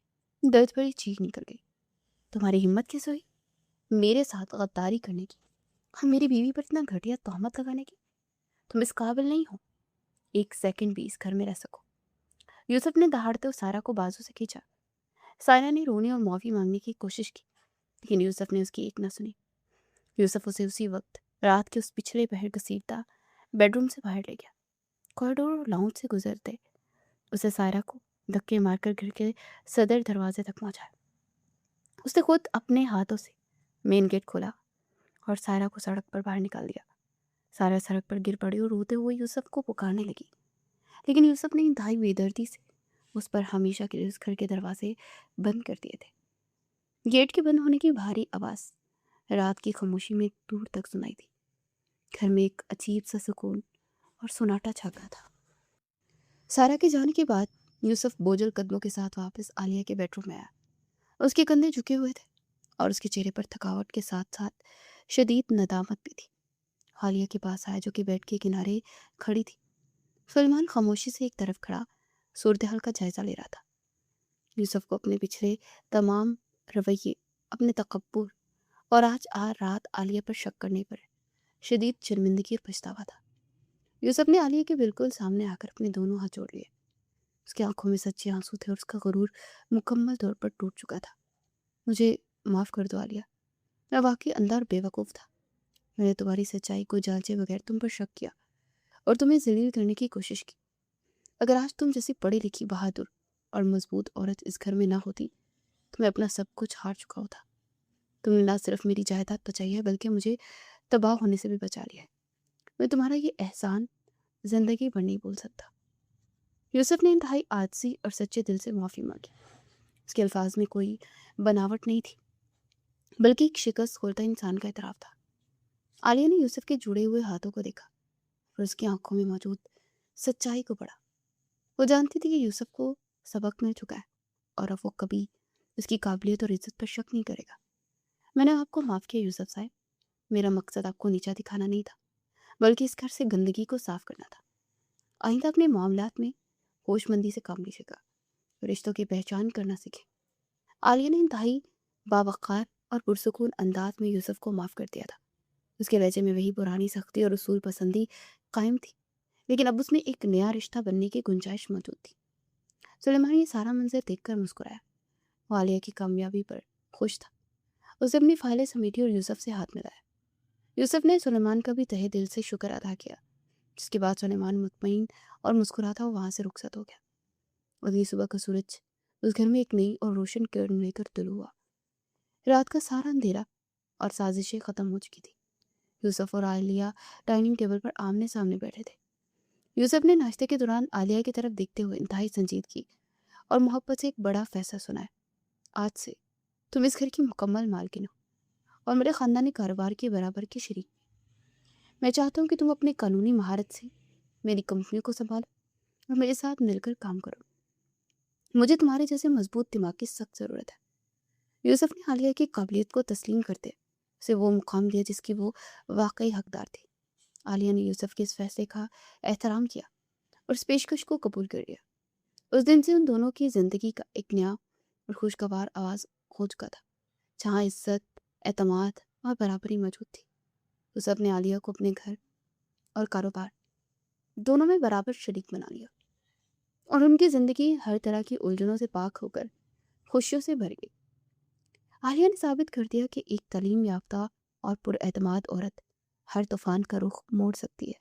A: दर्द भरी चीख निकल गई। तुम्हारी हिम्मत कैसे हुई मेरे साथ गद्दारी करने की और मेरी बीवी पर इतना घटिया तोहमत लगाने की? तुम इस काबिल नहीं हो एक सेकंड भी इस घर में रह सको। यूसुफ ने दहाड़ते हुए सायरा को बाजू से खींचा। सायरा ने रोने और माफ़ी मांगने की कोशिश की लेकिन यूसुफ ने उसकी एक न सुनी। यूसुफ उसे उसी वक्त रात के उस पिछले पहर घसीटता बेडरूम से बाहर ले गया। कॉरिडोर और लाउंज से गुजरते उसे सायरा को धक्के मारकर घर के सदर दरवाजे तक पहुंचा। उसने खुद अपने हाथों से मेन गेट खोला और सायरा को सड़क पर बाहर निकाल दिया। सायरा सड़क पर गिर पड़ी और रोते हुए यूसुफ को पुकारने लगी, लेकिन यूसुफ ने इंतहाई बेदर्दी से उस पर हमेशा के लिए उस घर के दरवाजे बंद कर दिए थे। गेट के बंद होने की भारी आवाज़ रात की खामोशी में दूर तक सुनाई दी। घर में एक अजीब सा सुकून और सन्नाटा छा गया था। सारा के जाने के बाद यूसुफ बोझल कदमों के साथ वापस आलिया के बेडरूम में आया। उसके कंधे झुके हुए थे और उसके चेहरे पर थकावट के साथ साथ शदीद नदामत भी थी। आलिया के पास आया, जो कि बेड के किनारे खड़ी थी। सलमान खामोशी से एक तरफ खड़ा सूरत हाल का जायजा ले रहा था। यूसुफ को अपने पिछले तमाम रवैये, अपने तकब्बुर और आज रात आलिया पर शक करने पर शदीद शर्मिंदगी और पछतावा था। यूसुफ ने आलिया के बिल्कुल सामने आकर अपने दोनों हाथ जोड़ लिए। उसकी आंखों में सच्चे आंसू थे और उसका गुरूर मुकम्मल तौर पर टूट चुका था। मुझे माफ़ कर दो आलिया, मैं वाकई अंधा और बेवकूफ़ था। मैंने तुम्हारी सच्चाई को जांचे बगैर तुम पर शक किया और तुम्हें जलील करने की कोशिश की। अगर आज तुम जैसी पढ़ी लिखी, बहादुर और मजबूत औरत इस घर में ना होती तो मैं अपना सब कुछ हार चुका होता। तुमने ना सिर्फ मेरी जायदाद बचाई है, बल्कि मुझे तबाह होने से भी बचा लिया है। मैं तुम्हारा ये एहसान जिंदगी भर नहीं भूल सकता। यूसुफ ने इंतहाई आजिज़ी और सच्चे दिल से माफ़ी मांगी। उसके अल्फाज में कोई बनावट नहीं थी, बल्कि एक शिकस्त खोलता इंसान का इतराफ़ था। आलिया ने यूसुफ के जुड़े हुए हाथों को देखा और उसकी आंखों में मौजूद सच्चाई को पढ़ा। वो जानती थी कि यूसुफ को सबक मिल चुका है और अब वो कभी उसकी काबिलियत और इज्जत पर शक नहीं करेगा। मैंने आपको माफ़ किया यूसुफ साहब। मेरा मकसद आपको नीचा दिखाना नहीं था, बल्कि इस घर से गंदगी को साफ करना था। आइंदा अपने मामलात में होशमंदी से काम लीजिएगा, रिश्तों की पहचान करना सीखें। आलिया ने इंतहाई बावक़ार और पुरसुकून अंदाज में यूसुफ को माफ़ कर दिया था। उसके लहजे में वही पुरानी सख्ती और उसूल पसंदी कायम थी, लेकिन अब उसमें एक नया रिश्ता बनने की गुंजाइश मौजूद थी। सुलेमान ये सारा मंजर देखकर मुस्कुराया। वो आलिया की कामयाबी पर खुश था। उसने अपनी फाइलें समेटी और यूसुफ से हाथ मिलाया। यूसुफ ने सुलेमान का भी तहे दिल से शुक्र अदा किया, जिसके बाद सुलेमान मुतमईन और मुस्कुराता हुआ वहाँ से रुखसत हो गया। अगली सुबह का सूरज उस घर में एक नई और रोशन किरण लेकर तुल हुआ। रात का सारा अंधेरा और साजिशें ख़त्म हो चुकी थी। यूसुफ और आलिया डाइनिंग टेबल पर आमने सामने बैठे थे। यूसुफ ने नाश्ते के दौरान आलिया की तरफ देखते हुए इंतहाई संजीदगी और मोहब्बत से एक बड़ा फैसला सुनाया। आज से तुम इस घर की मुकम्मल मालकिन हो और मेरे ख़ानदानी कारोबार के बराबर की शरीक। मैं चाहता हूँ कि तुम अपने कानूनी महारत से मेरी कंपनी को संभालो और मेरे साथ मिलकर काम करो। मुझे तुम्हारे जैसे मजबूत दिमाग की सख्त ज़रूरत है। यूसुफ ने आलिया की काबिलियत को तस्लीम करते उसे वो मुकाम दिया जिसकी वो वाकई हकदार थी। आलिया ने यूसुफ के इस फैसले का एहतराम किया और इस पेशकश को कबूल कर लिया। उस दिन से उन दोनों की ज़िंदगी का एक नया और खुशगवार आवाज़ हो चुका था, जहाँ इज्जत, एतमाद और बराबरी मौजूद थी। यूसुफ ने आलिया को अपने घर और कारोबार दोनों में बराबर शरीक बना लिया और उनकी ज़िंदगी हर तरह की उलझनों से पाक होकर खुशियों से भर गई। आलिया ने साबित कर दिया कि एक तालीम याफ्ता और पुरएतमाद औरत हर तूफान का रुख मोड़ सकती है।